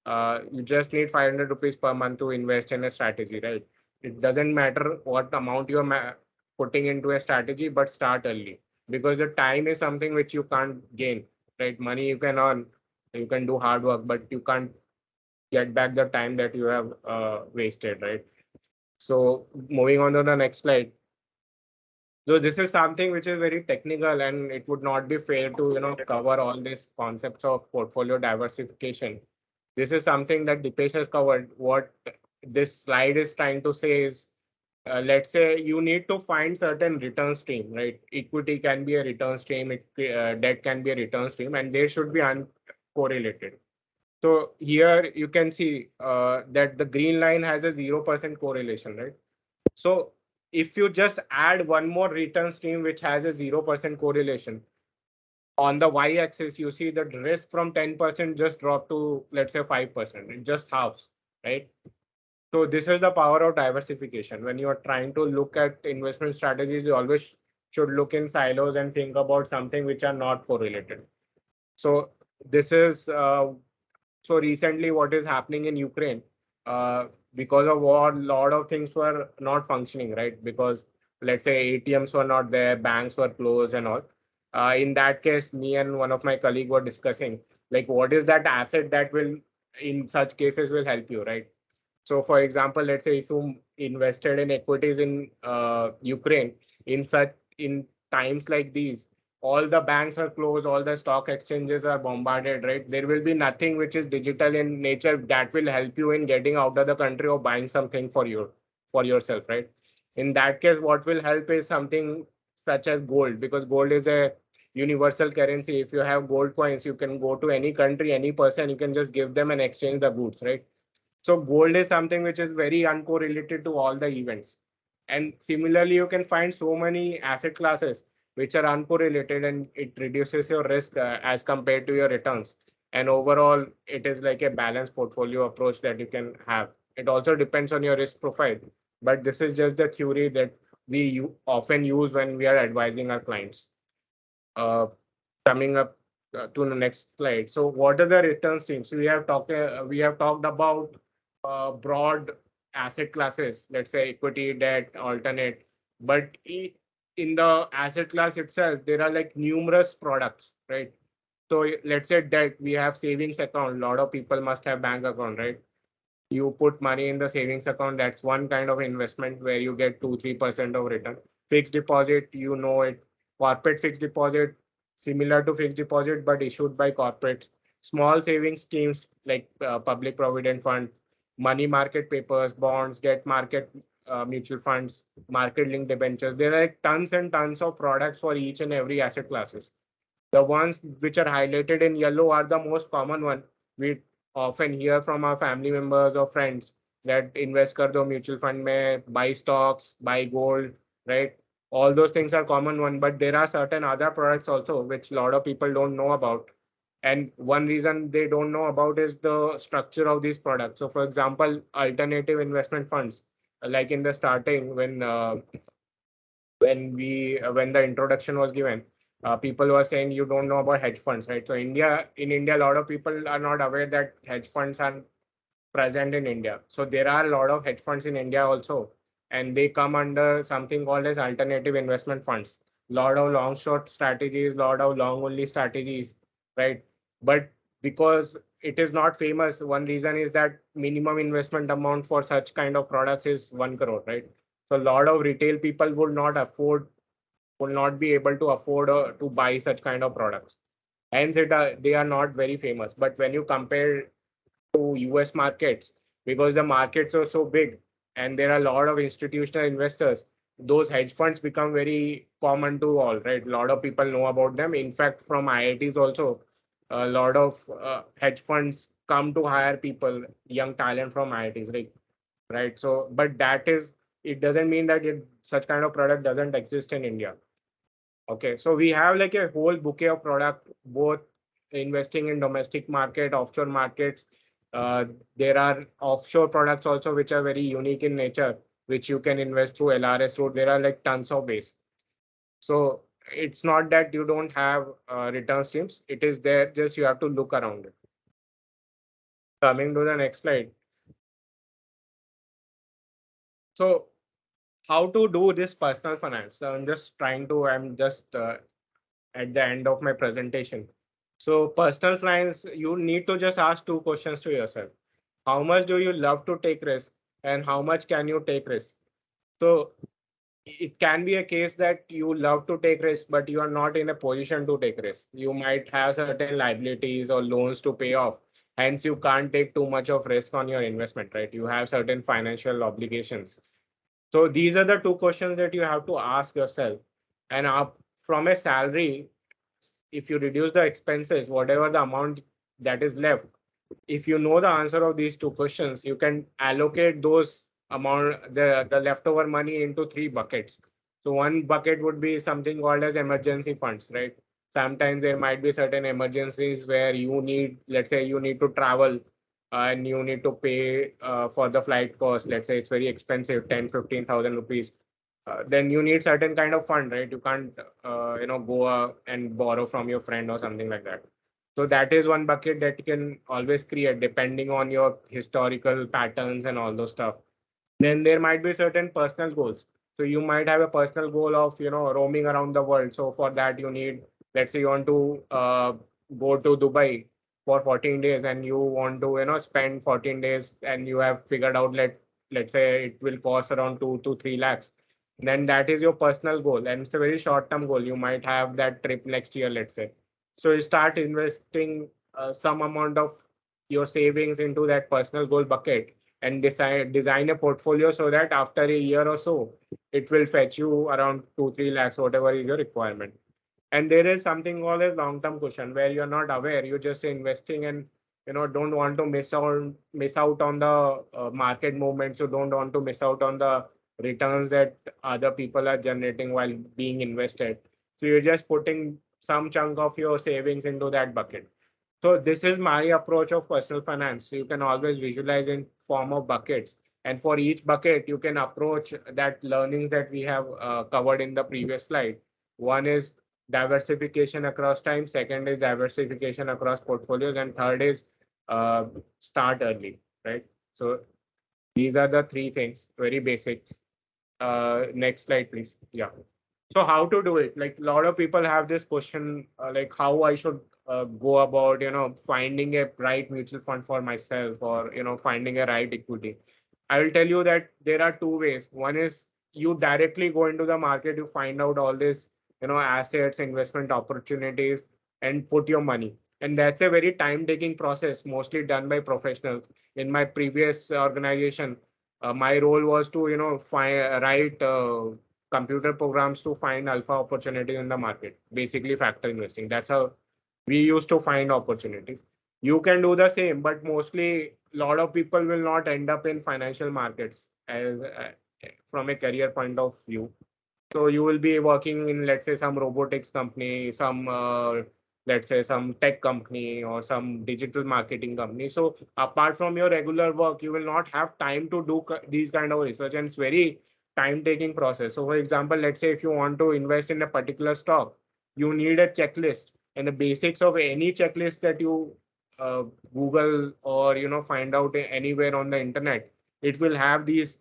You just need 500 rupees per month to invest in a strategy, right? It doesn't matter what amount you're putting into a strategy, but start early, because the time is something which you can't gain, right? Money you can earn, you can do hard work, but you can't get back the time that you have wasted, right? So moving on to the next slide. So this is something which is very technical, and it would not be fair to cover all these concepts of portfolio diversification. This is something that Dipesh has covered. What this slide is trying to say is, let's say you need to find certain return stream, right? Equity can be a return stream, debt can be a return stream, and they should be uncorrelated. So here you can see that the green line has a 0% correlation, right? So if you just add one more return stream which has a 0% correlation, on the y-axis, you see that risk from 10% just dropped to, let's say, 5%. It just halves, right? So this is the power of diversification. When you are trying to look at investment strategies, you always should look in silos and think about something which are not correlated. So this is so recently what is happening in Ukraine, because of war, a lot of things were not functioning, right? Because let's say ATMs were not there, banks were closed and all. In that case, me and one of my colleague were discussing, like, what is that asset that will, in such cases, will help you, right? So, for example, let's say if you invested in equities in Ukraine, in times like these, all the banks are closed, all the stock exchanges are bombarded, right? There will be nothing which is digital in nature that will help you in getting out of the country or buying something for yourself, right? In that case, what will help is something such as gold, because gold is a universal currency. If you have gold coins, you can go to any country, any person, you can just give them and exchange the goods, right? So gold is something which is very uncorrelated to all the events. And similarly, you can find so many asset classes which are uncorrelated, and it reduces your risk as compared to your returns. And overall, it is like a balanced portfolio approach that you can have. It also depends on your risk profile. But this is just the theory that we often use when we are advising our clients. Uh, Coming up to the next slide. So what are the return streams? We have talked about broad asset classes, let's say equity, debt, alternate. But in the asset class itself, there are like numerous products, right? So let's say debt, we have savings account. A lot of people must have bank account, right? You put money in the savings account. That's one kind of investment where you get 2-3% of return. Fixed deposit, you know it. Corporate fixed deposit, similar to fixed deposit but issued by corporates. Small savings schemes like public provident fund, money market papers, bonds, debt market, mutual funds, market linked debentures. There are like tons and tons of products for each and every asset classes. The ones which are highlighted in yellow are the most common one. We often hear from our family members or friends that invest kar do mutual fund mein, buy stocks, buy gold, right? All those things are common one, but there are certain other products also which a lot of people don't know about. And one reason they don't know about is the structure of these products. So, for example, alternative investment funds, like in the starting when the introduction was given, people were saying you don't know about hedge funds, right? So in India, a lot of people are not aware that hedge funds are present in India. So there are a lot of hedge funds in India also, and they come under something called as alternative investment funds. Lot of long short strategies, lot of long only strategies, right? But because it is not famous, one reason is that minimum investment amount for such kind of products is 1 crore, right? So a lot of retail people would not be able to afford to buy such kind of products. Hence, they are not very famous. But when you compare to US markets, because the markets are so big and there are a lot of institutional investors, those hedge funds become very common to all, right? A lot of people know about them. In fact, from IITs also, a lot of hedge funds come to hire people, young talent from IITs, right? So, but it doesn't mean that such kind of product doesn't exist in India. Okay, so we have like a whole bouquet of product, both investing in domestic market, offshore markets. Uh, there are offshore products also which are very unique in nature, which you can invest through LRS route. There are like tons of ways. So it's not that you don't have return streams. It is there, just you have to look around it. Coming to the next slide. So how to do this personal finance? So I'm just at the end of my presentation. So personal finance, you need to just ask two questions to yourself. how much do you love to take risk, and how much can you take risk? So it can be a case that you love to take risk, but you are not in a position to take risk. You might have certain liabilities or loans to pay off. Hence, you can't take too much of risk on your investment, right? You have certain financial obligations. So these are the two questions that you have to ask yourself. And from a salary, if you reduce the expenses, whatever the amount that is left, if you know the answer of these two questions, you can allocate those amount, the leftover money into three buckets. So one bucket would be something called as emergency funds, right? Sometimes there might be certain emergencies where you need, let's say you need to travel and you need to pay for the flight cost. Let's say it's very expensive, 10, 15,000 rupees. Then you need certain kind of fund, right? You can't, go and borrow from your friend or something like that. So that is one bucket that you can always create depending on your historical patterns and all those stuff. Then there might be certain personal goals. So you might have a personal goal of, roaming around the world. So for that you need, let's say you want to go to Dubai for 14 days and you want to, spend 14 days and you have figured out, let's say it will cost around 2 to 3 lakhs. Then that is your personal goal and it's a very short term goal. You might have that trip next year, let's say. So you start investing some amount of your savings into that personal goal bucket and design a portfolio so that after a year or so, it will fetch you around 2 3 lakhs, whatever is your requirement. And there is something called as long-term cushion where you're not aware, you're just investing and don't want to miss out on the market movements. You don't want to miss out on the returns that other people are generating while being invested. So you're just putting some chunk of your savings into that bucket. So this is my approach of personal finance. So you can always visualize in form of buckets. And for each bucket, you can approach that learnings that we have covered in the previous slide. One is diversification across time. Second is diversification across portfolios. And third is uh, start early, right? So these are the three things, very basic. Next slide, please. Yeah. So how to do it? Like a lot of people have this question, like how I should go about, finding a right mutual fund for myself or, finding a right equity. I will tell you that there are two ways. One is you directly go into the market, you find out all this, assets, investment opportunities, and put your money. And that's a very time-taking process, mostly done by professionals. In my previous organization, my role was to, write computer programs to find alpha opportunities in the market, basically factor investing. That's how we used to find opportunities. You can do the same, but mostly a lot of people will not end up in financial markets as from a career point of view. So you will be working in, let's say, some robotics company, some, let's say, some tech company or some digital marketing company. So apart from your regular work, you will not have time to do these kind of research, and it's very time-taking process. So, for example, let's say if you want to invest in a particular stock, you need a checklist, and the basics of any checklist that you uh, Google or find out anywhere on the internet, it will have these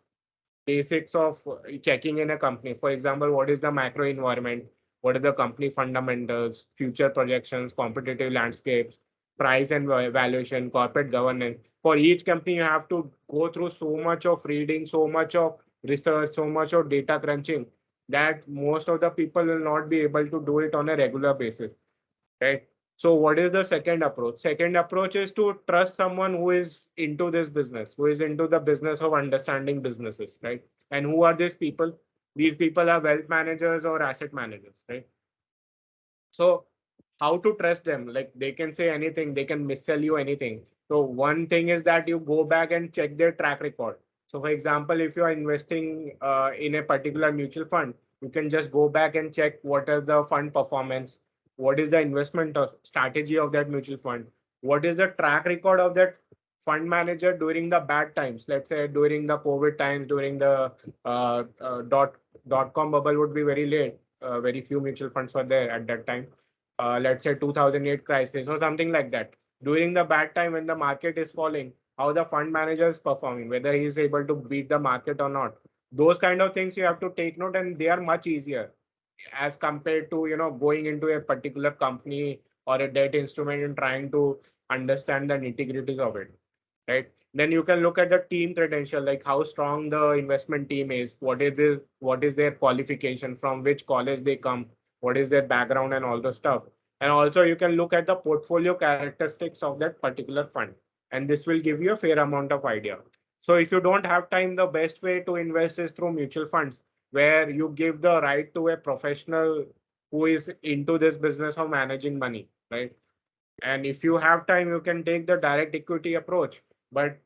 basics of checking in a company. For example, what is the macro environment? What are the company fundamentals, future projections, competitive landscapes, price and valuation, corporate governance? For each company, you have to go through so much of reading, so much of research, so much of data crunching that most of the people will not be able to do it on a regular basis, right? So what is the second approach? Second approach is to trust someone who is into this business, who is into the business of understanding businesses, right? And who are these people? These people are wealth managers or asset managers, right? So how to trust them? Like they can say anything, they can missell you anything. So one thing is that you go back and check their track record. So for example, if you are investing in a particular mutual fund, you can just go back and check what are the fund performance, what is the investment strategy of that mutual fund, what is the track record of that fund manager during the bad times. Let's say during the COVID times, during the dot com bubble would be very late. Very few mutual funds were there at that time. Let's say 2008 crisis or something like that. During the bad time when the market is falling, how the fund manager is performing, whether he is able to beat the market or not. Those kind of things you have to take note, and they are much easier as compared to going into a particular company or a debt instrument and trying to understand the nitty-gritties of it, right? Then you can look at the team credential, like how strong the investment team is, what is their qualification, from which college they come, what is their background and all the stuff. And also you can look at the portfolio characteristics of that particular fund. And this will give you a fair amount of idea. So if you don't have time, the best way to invest is through mutual funds, where you give the right to a professional who is into this business of managing money, right? And if you have time, you can take the direct equity approach. But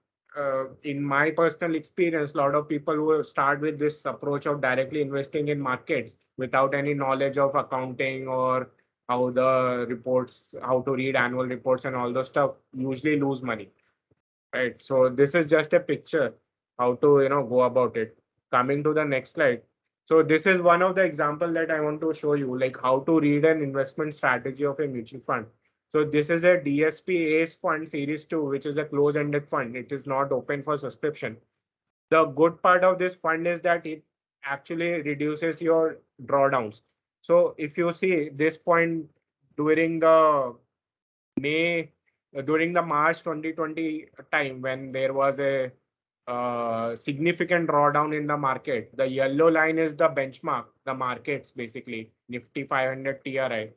in my personal experience, a lot of people who start with this approach of directly investing in markets without any knowledge of accounting or how the reports, how to read annual reports and all those stuff, usually lose money, right? So this is just a picture how to go about it. Coming to the next slide. So this is one of the example that I want to show you, like how to read an investment strategy of a mutual fund. So this is a DSP ACE fund series 2, which is a close-ended fund. It is not open for subscription. The good part of this fund is that it actually reduces your drawdowns. So if you see this point during the May, during the March 2020 time, when there was a significant drawdown in the market, the yellow line is the benchmark, the markets basically, Nifty 500 TRI,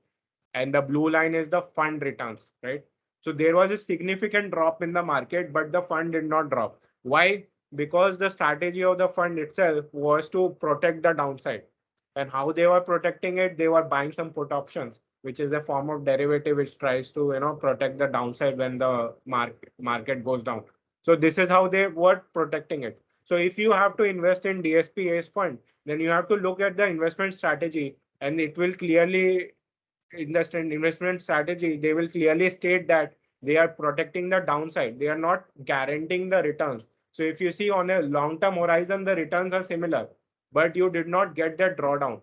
and the blue line is the fund returns, right? So there was a significant drop in the market, but the fund did not drop. Why? Because the strategy of the fund itself was to protect the downside. And how they were protecting it, they were buying some put options, which is a form of derivative which tries to protect the downside when the market goes down. So this is how they were protecting it. So if you have to invest in DSPA's fund, then you have to look at the investment strategy, and it will clearly investment strategy, they will clearly state that they are protecting the downside. They are not guaranteeing the returns. So if you see on a long-term horizon, the returns are similar, but you did not get that drawdown.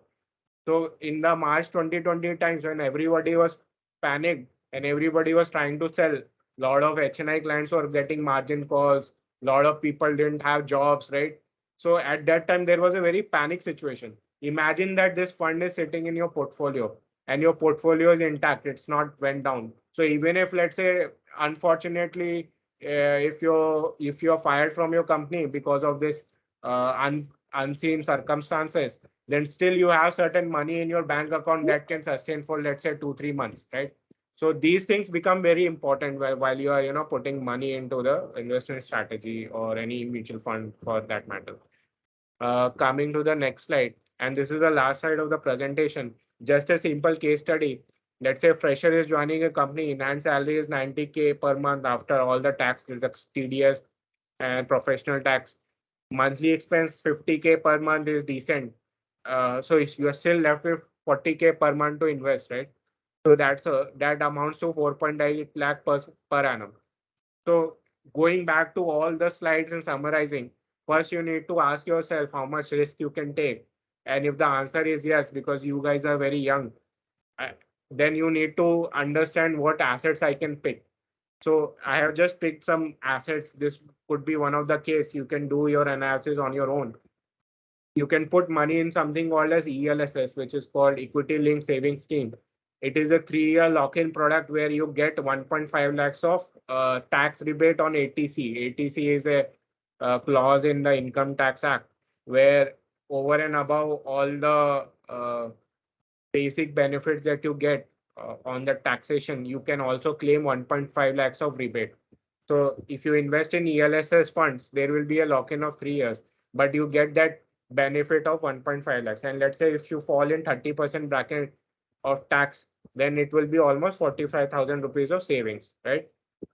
So in the March 2020 times, when everybody was panicked and everybody was trying to sell, a lot of HNI clients were getting margin calls. A lot of people didn't have jobs, right? So at that time, there was a very panic situation. Imagine that this fund is sitting in your portfolio and your portfolio is intact. It's not went down. So even if, let's say, unfortunately, if you're fired from your company because of this unseen circumstances, then still you have certain money in your bank account that can sustain for, let's say, 2-3 months, right? So these things become very important while you are putting money into the investment strategy or any mutual fund for that matter. Coming to the next slide, and this is the last slide of the presentation. Just a simple case study. Let's say a fresher is joining a company and salary is 90K per month after all the tax, the TDS and professional tax. Monthly expense 50K per month is decent. So if you are still left with 40K per month to invest, right? So that amounts to 4.8 lakh per annum. So going back to all the slides and summarizing, first you need to ask yourself how much risk you can take. And if the answer is yes, because you guys are very young, uh, then you need to understand what assets I can pick. So I have just picked some assets. This could be one of the case. You can do your analysis on your own. You can put money in something called as ELSS, which is called Equity Linked Savings Scheme. It is a 3-year lock-in product where you get 1.5 lakhs of tax rebate on ATC. ATC is a clause in the Income Tax Act where over and above all the basic benefits that you get on the taxation, you can also claim 1.5 lakhs of rebate. So if you invest in ELSS funds, there will be a lock-in of 3 years, but you get that benefit of 1.5 lakhs. And let's say if you fall in 30% bracket of tax, then it will be almost 45,000 rupees of savings, right?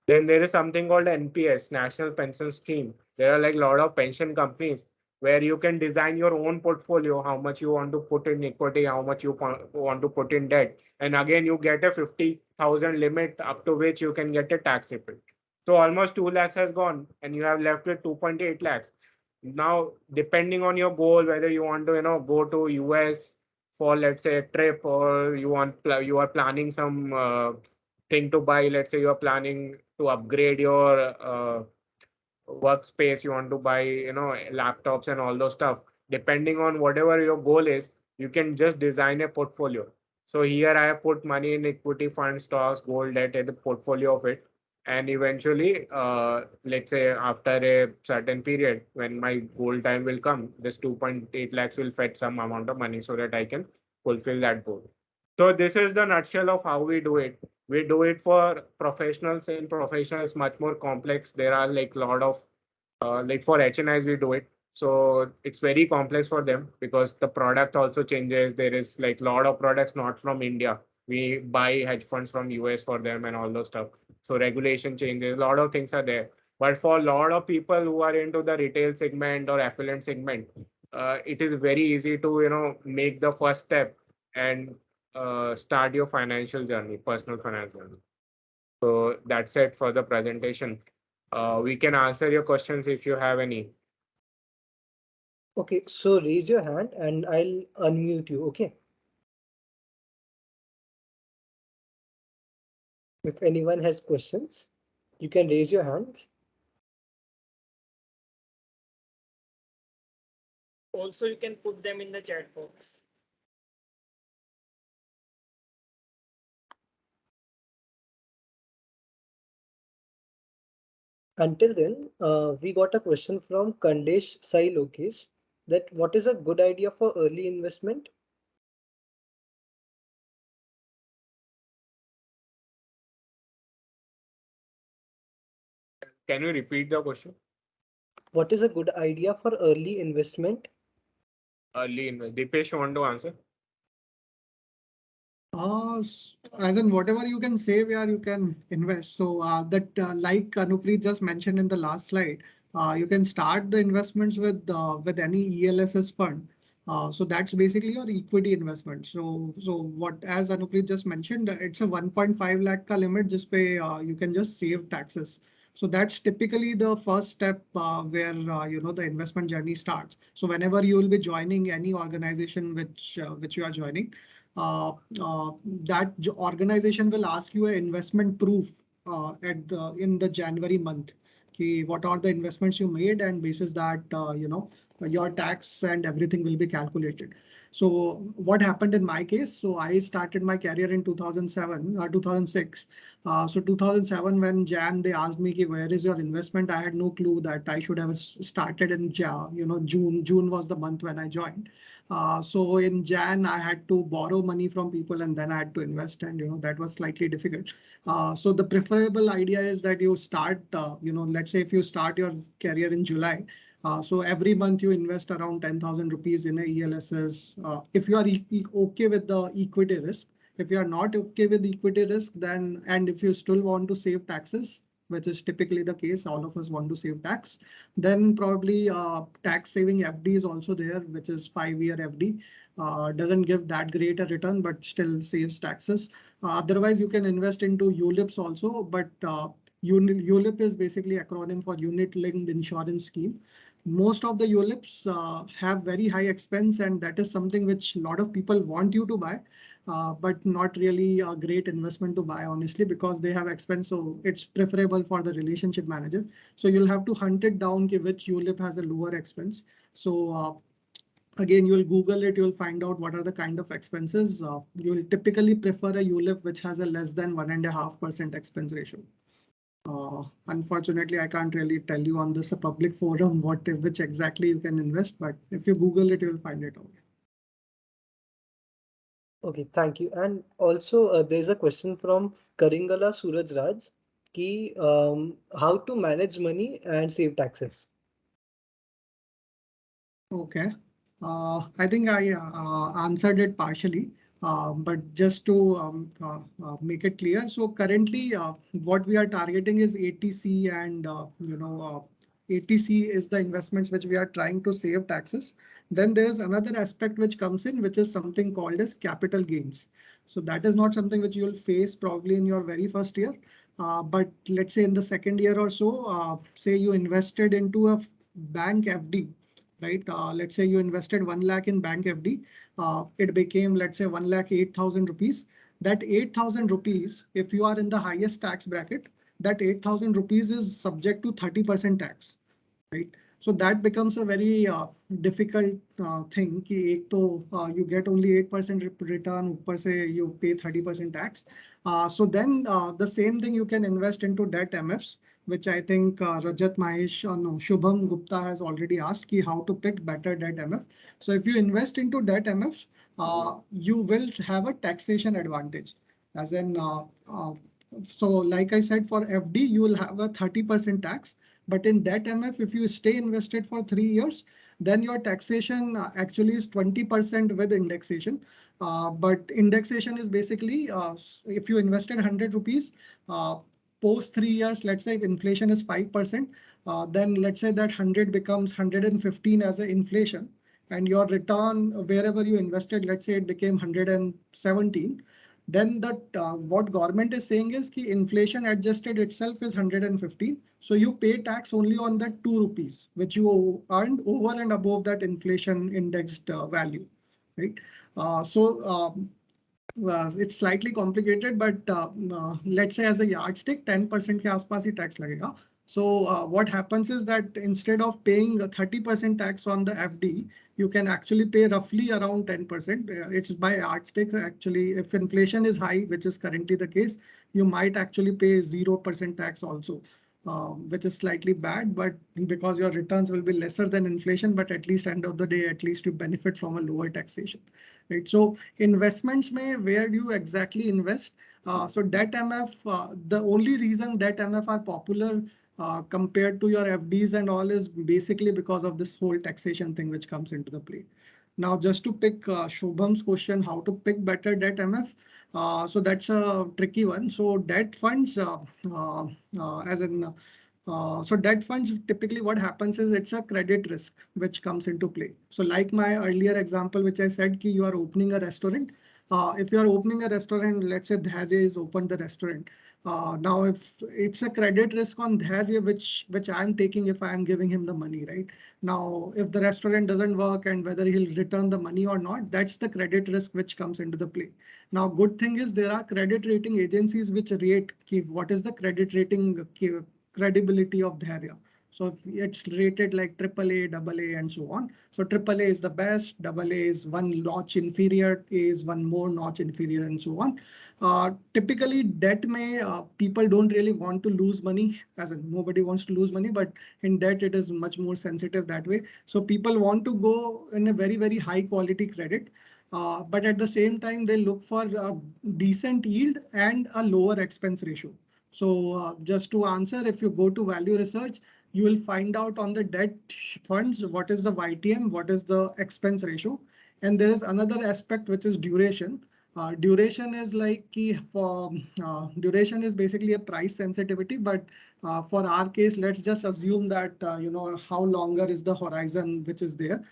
Then there is something called NPS, National Pension Scheme. There are like a lot of pension companies where you can design your own portfolio, how much you want to put in equity, how much you want to put in debt. And again, you get a 50,000 limit up to which you can get a tax rebate. So almost 2 lakhs has gone and you have left with 2.8 lakhs. Now, depending on your goal, whether you want to, go to US for, let's say, a trip, or you are planning some thing to buy. Let's say you are planning to upgrade your workspace, you want to buy, laptops and all those stuff. Depending on whatever your goal is, you can just design a portfolio. So here I have put money in equity funds, stocks, gold, debt, and the portfolio of it. And eventually, let's say after a certain period, when my goal time will come, this 2.8 lakhs will fetch some amount of money so that I can fulfill that goal. So this is the nutshell of how we do it. We do it for professionals. In professionals, much more complex. There are like a lot of like for HNIs, we do it. So it's very complex for them because the product also changes. There is like a lot of products not from India. We buy hedge funds from US for them and all those stuff. So regulation changes. A lot of things are there. But for a lot of people who are into the retail segment or affluent segment, it is very easy to make the first step and start your financial journey, personal finance journey. So that's it for the presentation. We can answer your questions if you have any. Okay, so raise your hand and I'll unmute you. Okay. If anyone has questions, you can raise your hands. Also, you can put them in the chat box. Until then, we got a question from Kandesh Sai Lokesh that what is a good idea for early investment? Can you repeat the question? What is a good idea for early investment? Dipesh, you want to answer? As in whatever you can save, yeah, you can invest. So that like Anupreet just mentioned in the last slide, you can start the investments with any ELSS fund. So that's basically your equity investment. So what as Anupreet just mentioned, it's a 1.5 lakh ka limit. Just pay you can just save taxes. So that's typically the first step where the investment journey starts. So whenever you will be joining any organization which you are joining, uh, that organization will ask you an investment proof in the January month. Okay, what are the investments you made, and basis that your tax and everything will be calculated. So what happened in my case? So I started my career in 2007 or 2006. So 2007 when Jan they asked me ki, where is your investment? I had no clue that I should have started in June. June was the month when I joined. So in Jan, I had to borrow money from people and then I had to invest, and that was slightly difficult. So the preferable idea is that you start, let's say if you start your career in July, so every month you invest around 10,000 rupees in a ELSS. If you are okay with the equity risk, if you are not okay with equity risk, then and if you still want to save taxes, which is typically the case, all of us want to save tax, then probably tax saving FD is also there, which is 5-year FD. Doesn't give that great a return, but still saves taxes. Otherwise, you can invest into ULIPs also, but ULIP is basically acronym for Unit Linked Insurance Scheme. Most of the ULIPs have very high expense, and that is something which a lot of people want you to buy, but not really a great investment to buy, honestly, because they have expense. So it's preferable for the relationship manager. So you'll have to hunt it down which ULIP has a lower expense. So again, you'll Google it, you'll find out what are the kind of expenses. You'll typically prefer a ULIP which has a less than 1.5% expense ratio. Unfortunately, I can't really tell you on this a public forum which exactly you can invest, but if you Google it, you'll find it out. Okay, thank you. And also, there's a question from Karingala Suraj Raj ki how to manage money and save taxes. Okay. I think I answered it partially, but just to make it clear. So currently, what we are targeting is ATC, and ATC is the investments which we are trying to save taxes. Then there is another aspect which comes in, which is something called as capital gains. So that is not something which you will face probably in your very first year. But let's say in the second year or so, say you invested into a bank FD, right? Let's say you invested 1 lakh in bank FD. It became, let's say, 1 lakh 8,000 rupees. That 8,000 rupees, if you are in the highest tax bracket, that 8,000 rupees is subject to 30% tax, right? So that becomes a very difficult thing कि एक तो you get only 8% return, ऊपर से you pay 30% tax. So then the same thing you can invest into debt MFs, which I think Rajat Mahesh, no, Shubham Gupta has already asked ki how to pick better debt MF. So if you invest into debt MFs, you will have a taxation advantage. As in, so like I said, for FD, you will have a 30% tax. But in debt MF, if you stay invested for 3 years, then your taxation actually is 20% with indexation. But indexation is basically if you invested 100 rupees, post 3 years, let's say if inflation is 5%, then let's say that 100 becomes 115 as an inflation. And your return wherever you invested, let's say it became 117. Then that what government is saying is ki inflation adjusted itself is 115. So you pay tax only on that 2 rupees, which you earned over and above that inflation indexed value, right? It's slightly complicated, but let's say as a yardstick, 10% के आसपास ही tax लगेगा. So what happens is that instead of paying 30% tax on the FD, you can actually pay roughly around 10%. It's by yardstick. Actually, if inflation is high, which is currently the case, you might actually pay 0% tax also, which is slightly bad, but because your returns will be lesser than inflation, but at least end of the day, at least you benefit from a lower taxation, right? So investments may, where do you exactly invest? So debt MF, the only reason debt MF are popular compared to your FDs and all is basically because of this whole taxation thing which comes into the play. Now, just to pick Shubham's question, how to pick better debt MF? So that's a tricky one. So debt funds, as in so debt funds, typically what happens is it's a credit risk which comes into play. So like my earlier example, which I said ki you are opening a restaurant. If you are opening a restaurant, let's say Dharya is opened the restaurant. Now, if it's a credit risk on Dharya, which I'm taking if I'm giving him the money, right? Now, if the restaurant doesn't work and whether he'll return the money or not, that's the credit risk which comes into the play. Now, good thing is there are credit rating agencies which rate what is the credit rating credibility of the area. So it's rated like AAA, AA, and so on. So AAA is the best, AA is one notch inferior, A is one more notch inferior, and so on. Typically, debt may people don't really want to lose money, as in nobody wants to lose money, but in debt it is much more sensitive that way. So people want to go in a very, very high quality credit. But at the same time, they look for a decent yield and a lower expense ratio. So just to answer, if you go to value research, you will find out on the debt funds, what is the YTM, what is the expense ratio. And there is another aspect, which is duration. Duration is like for duration is basically a price sensitivity, but for our case, let's just assume that how longer is the horizon which is there.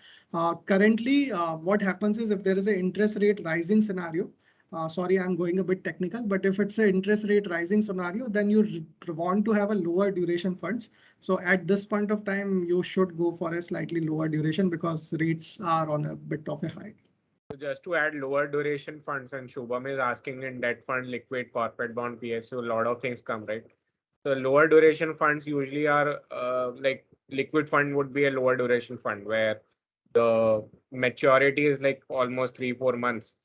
Currently, what happens is if there is an interest rate rising scenario, sorry, I'm going a bit technical, but if it's an interest rate rising scenario, then you want to have a lower duration funds. So at this point of time, you should go for a slightly lower duration because rates are on a bit of a high. So just to add lower duration funds, and Shubham is asking in debt fund, liquid, corporate bond, PSU, a lot of things come, right? So lower duration funds usually are like liquid fund would be a lower duration fund where the maturity is like almost 3-4 months,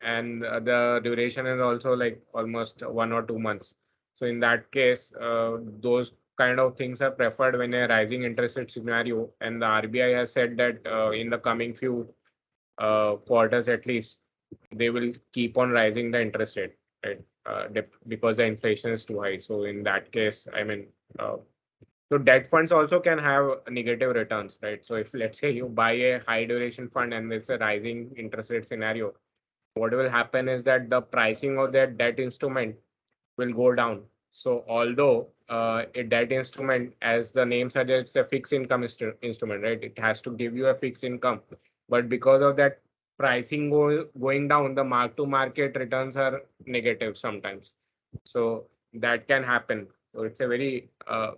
and the duration is also like almost 1 or 2 months. So in that case, those kind of things are preferred when a rising interest rate scenario. And the RBI has said that in the coming few quarters at least, they will keep on rising the interest rate, right? Because the inflation is too high. So in that case, I mean, so debt funds also can have negative returns, right? So if let's say you buy a high duration fund and it's a rising interest rate scenario, what will happen is that the pricing of that debt instrument will go down. So although a debt instrument, as the name suggests, a fixed income instrument, right? It has to give you a fixed income. But because of that pricing going down, the mark to market returns are negative sometimes. So that can happen. So it's a very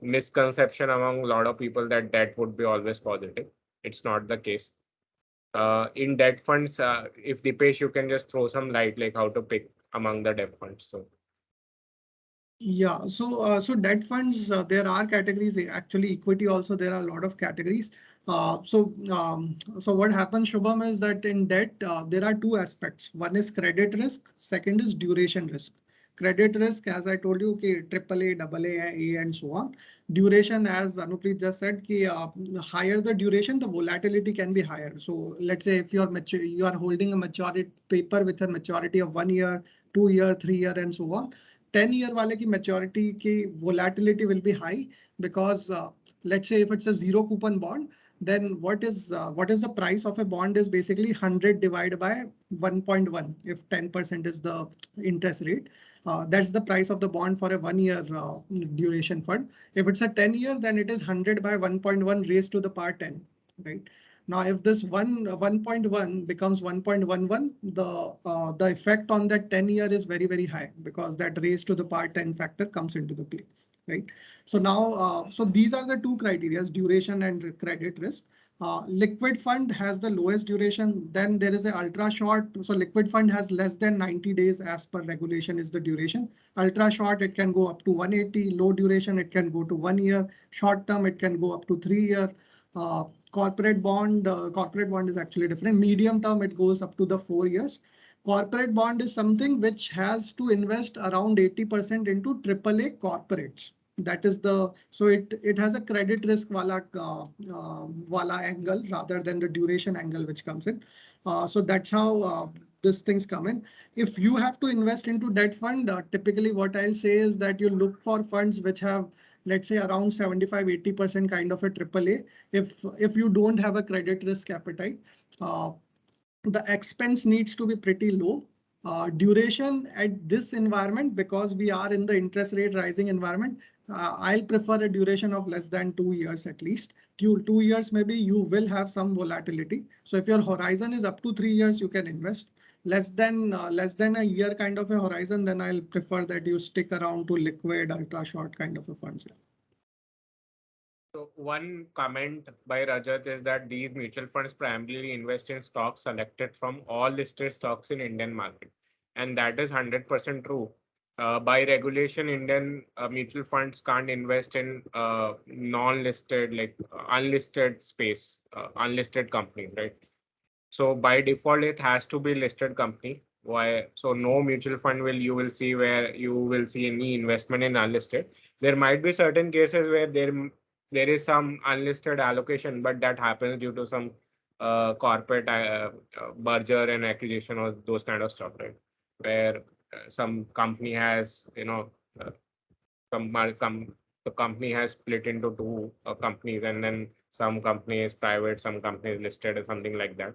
misconception among a lot of people that debt would be always positive. It's not the case. In debt funds, if Dipesh, you can just throw some light like how to pick among the debt funds. So Yeah, so debt funds, there are categories. Actually, equity also there are a lot of categories. So what happens, Shubham, is that in debt there are two aspects. One is credit risk, second is duration risk. Credit risk, as I told you, okay, triple A, double A, and so on. Duration, as Anupreet just said, the higher the duration, the volatility can be higher. So let's say if you are holding a maturity paper with a maturity of 1 year, 2 year, 3 year, and so on. 10 year वाले की maturity की volatility will be high because let's say if it's a zero coupon bond, then what is the price of a bond is basically 100 divided by 1.1 if 10% is the interest rate. That's the price of the bond for a 1 year duration fund. If it's a 10 year, then it is 100 by 1.1 raised to the power 10, right? Now, if this 1.1 becomes 1.11, the effect on that 10 year is very, very high because that raised to the power 10 factor comes into the play, right? So now, so these are the two criteria, duration and credit risk. Liquid fund has the lowest duration. Then there is a ultra short. So liquid fund has less than 90 days as per regulation is the duration. Ultra short, it can go up to 180. Low duration, it can go to 1 year. Short term, it can go up to 3 year. Corporate bond is actually different. Medium term, it goes up to the 4 years. Corporate bond is something which has to invest around 80% into AAA corporates. That is so it has a credit risk wala angle rather than the duration angle which comes in. So that's how these things come in. If you have to invest into debt fund, typically what I'll say is that you look for funds which have, let's say, around 75-80% kind of a AAA. If you don't have a credit risk appetite, uh, the expense needs to be pretty low. Duration at this environment, because we are in the interest rate rising environment, I'll prefer a duration of less than 2 years at least. 2 years, maybe you will have some volatility. So if your horizon is up to 3 years, you can invest. Less than a year kind of a horizon, then I'll prefer that you stick around to liquid, ultra short kind of a funds. So one comment by Rajat is that these mutual funds primarily invest in stocks selected from all listed stocks in Indian market, and that is 100% true. By regulation, Indian mutual funds can't invest in non-listed, like unlisted space, unlisted companies, right? So by default, it has to be listed company. Why? So no mutual fund will see where you will see any investment in unlisted. There might be certain cases where there is some unlisted allocation, but that happens due to some corporate merger and acquisition or those kind of stuff, right? Where some company has, uh, some the company has split into two companies, and then some company is private, some company is listed, or something like that.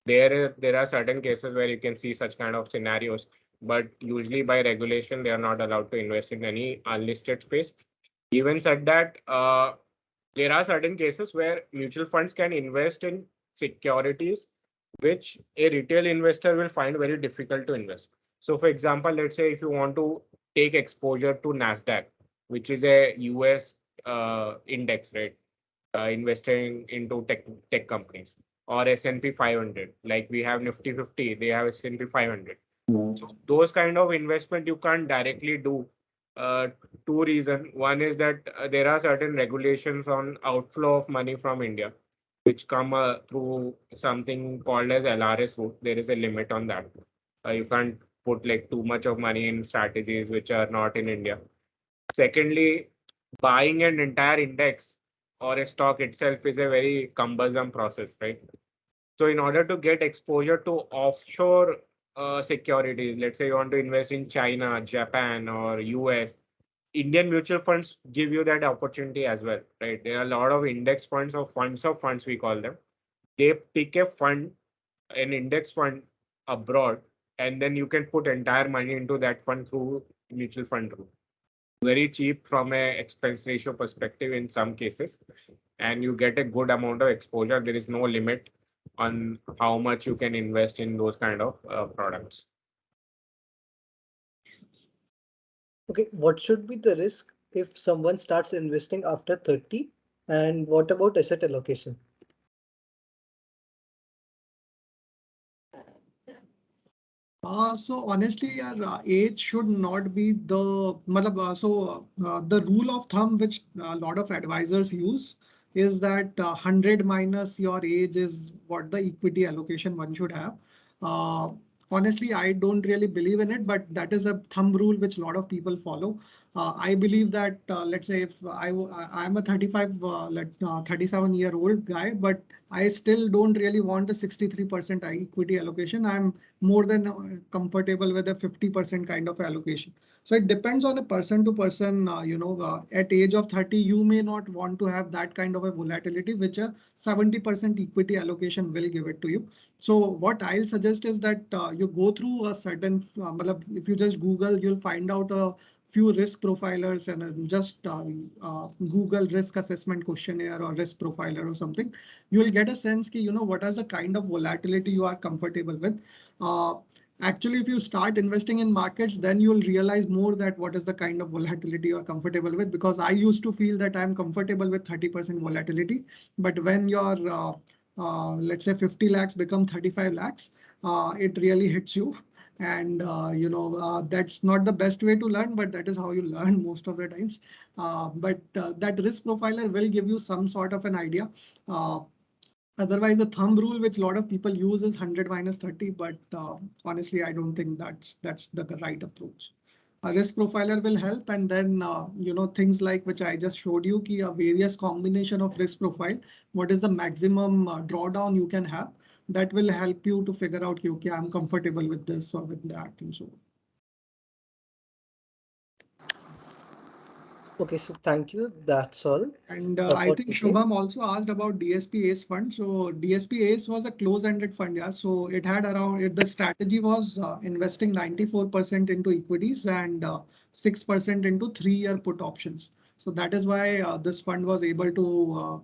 There are certain cases where you can see such kind of scenarios, but usually by regulation they are not allowed to invest in any unlisted space. Even said that, there are certain cases where mutual funds can invest in securities which a retail investor will find very difficult to invest. So for example, let's say if you want to take exposure to Nasdaq, which is a US index, right? Investing into tech companies, or S&P 500. Like we have Nifty 50, they have S&P 500. So those kind of investment you can't directly do. Uh, Two reasons. One is that there are certain regulations on outflow of money from India, which come through something called as LRS route. There is a limit on that. You can't put like too much of money in strategies which are not in India. Secondly, buying an entire index or a stock itself is a very cumbersome process, right? So in order to get exposure to offshore securities, let's say you want to invest in China, Japan, or US, Indian mutual funds give you that opportunity as well, right? There are a lot of index funds or funds of funds, we call them. They pick a fund, an index fund abroad, and then you can put entire money into that fund through mutual fund route. Very cheap from a expense ratio perspective in some cases, and you get a good amount of exposure. There is no limit on how much you can invest in those kind of products. Okay, what should be the risk if someone starts investing after 30? And what about asset allocation? So honestly, your age should not be the rule of thumb which a lot of advisors use is that 100 minus your age is what the equity allocation one should have. Uh, Honestly, I don't really believe in it, but that is a thumb rule which a lot of people follow. I believe that let's say if I'm a 35, 37-year-old guy, but I still don't really want a 63% equity allocation. I'm more than comfortable with a 50% kind of allocation. So it depends on a person to person. At age of 30, you may not want to have that kind of a volatility, which a 70% equity allocation will give it to you. So what I'll suggest is that you go through a certain, if you just Google, you'll find out a few risk profilers and just Google risk assessment questionnaire or risk profiler or something. You will get a sense ki, what is the kind of volatility you are comfortable with. Uh, Actually, if you start investing in markets, then you'll realize more that what is the kind of volatility you're comfortable with. Because I used to feel that I'm comfortable with 30% volatility, but when your let's say 50 lakhs become 35 lakhs, it really hits you. And that's not the best way to learn, but that is how you learn most of the times. But that risk profiler will give you some sort of an idea. Uh, Otherwise, the thumb rule which a lot of people use is 100 minus 30, but honestly, I don't think that's the right approach. A risk profiler will help, and then things like which I just showed you, ki a various combination of risk profile, what is the maximum drawdown you can have, that will help you to figure out, ki, okay, I'm comfortable with this or with that, and so on. Okay, so thank you. That's all And I for think today. Shubham also asked about DSP Ace fund. So DSP Ace was a close-ended fund, yeah. So it had the strategy was investing 94% into equities and 6% into 3-year put options. So that is why this fund was able to,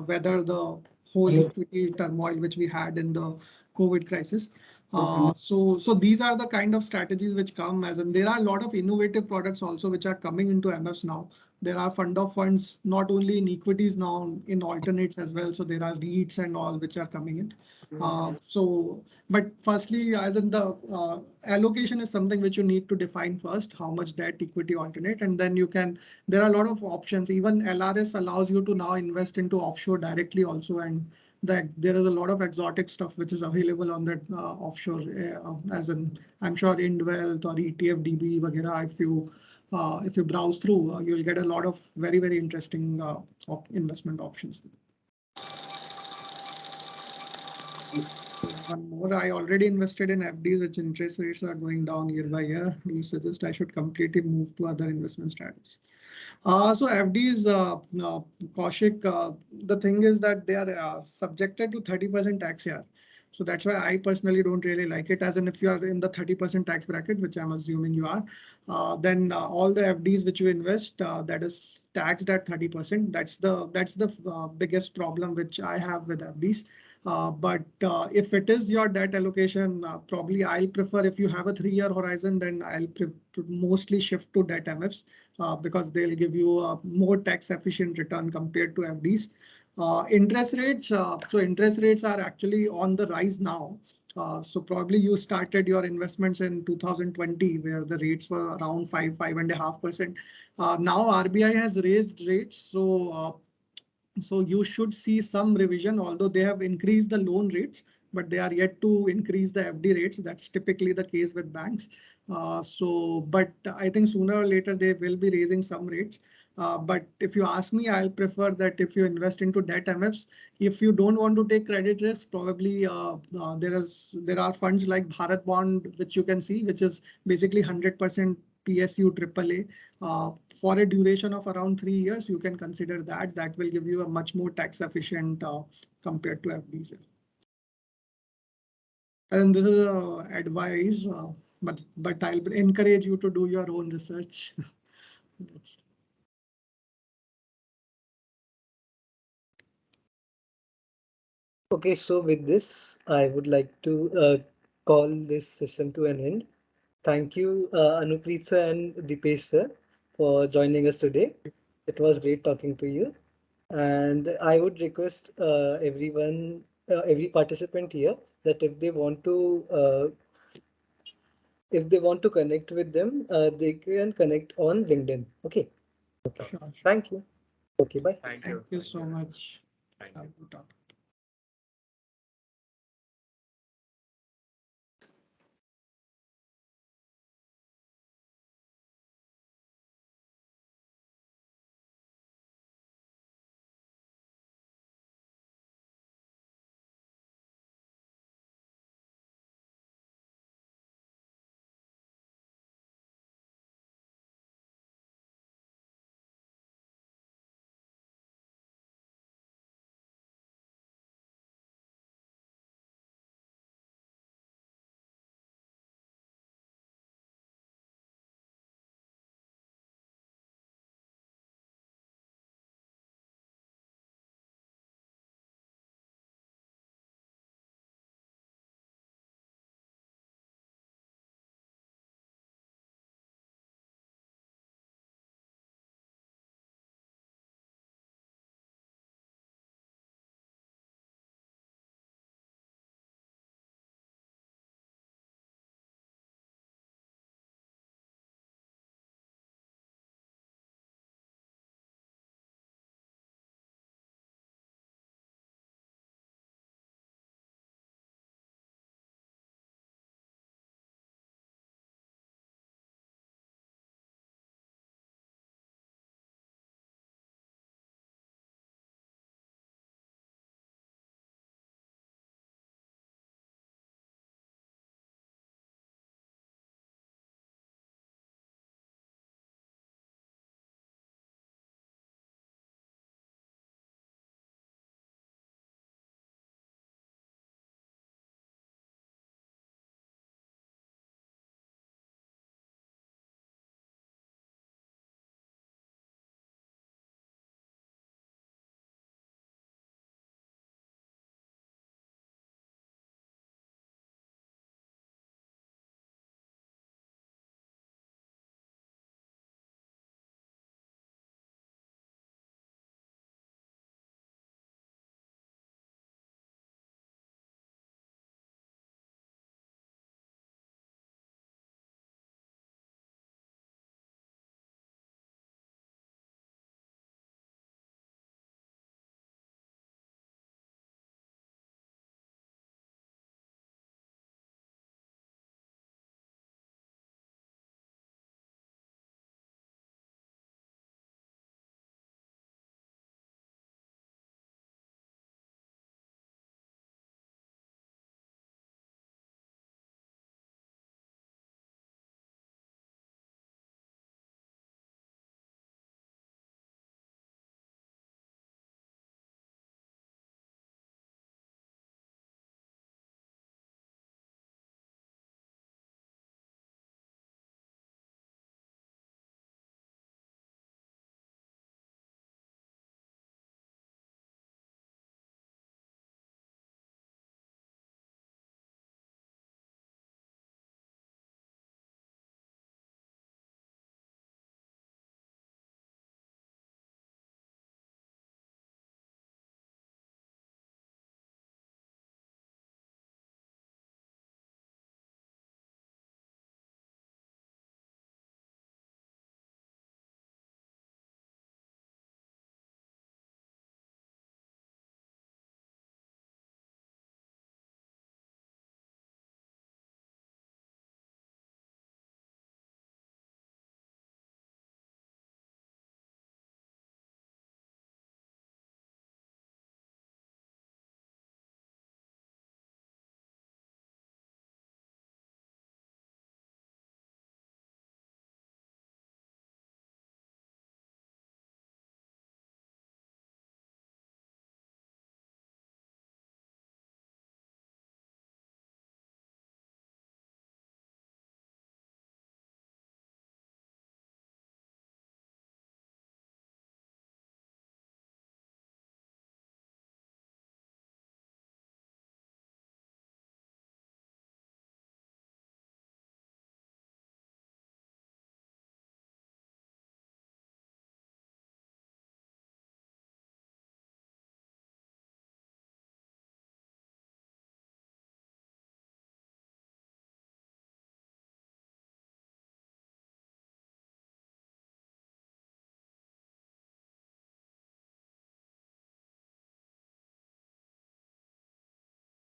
weather the whole equity turmoil which we had in the COVID crisis. So these are the kind of strategies which come as, and there are a lot of innovative products also which are coming into MFs now. There are fund of funds, not only in equities now, in alternates as well. So there are REITs and all which are coming in. But firstly, as in the allocation is something which you need to define first, how much debt, equity, alternate, and then there are a lot of options. Even LRS allows you to now invest into offshore directly also. And there is a lot of exotic stuff which is available on that offshore, as in, I'm sure Indwealth or ETF DB, वगैरह, if you browse through, you'll get a lot of very, very interesting investment options. One more, I already invested in FDs, which interest rates are going down year by year. Do you suggest I should completely move to other investment strategies? So FDs, Kaushik, the thing is that they are subjected to 30% tax here. So that's why I personally don't really like it. As in, if you are in the 30% tax bracket, which I'm assuming you are, then all the FDs which you invest, that is taxed at 30%. That's the biggest problem which I have with FDs. But if it is your debt allocation, probably I'll prefer, if you have a 3-year horizon, then I'll mostly shift to debt MFs because they'll give you a more tax efficient return compared to FDs. Interest rates are actually on the rise now. So probably you started your investments in 2020 where the rates were around 5.5%. Now RBI has raised rates. So you should see some revision, although they have increased the loan rates, but they are yet to increase the FD rates. That's typically the case with banks. But I think sooner or later they will be raising some rates. But if you ask me, I'll prefer that if you invest into debt MFs, if you don't want to take credit risk, probably there are funds like Bharat Bond, which you can see, which is basically 100% PSU AAA. For a duration of around 3 years, you can consider that. That will give you a much more tax efficient compared to FDs. And this is advice, but I'll encourage you to do your own research. Okay, so with this, I would like to call this session to an end. Thank you, Anupreet sir and Deepesh sir, for joining us today. It was great talking to you. And I would request every participant here that if they want to if they want to connect with them, they can connect on LinkedIn. Okay. Okay. Sure, sure. Thank you. Okay. Bye. Thank you. Thank you so much. Thank Have you. a good talk.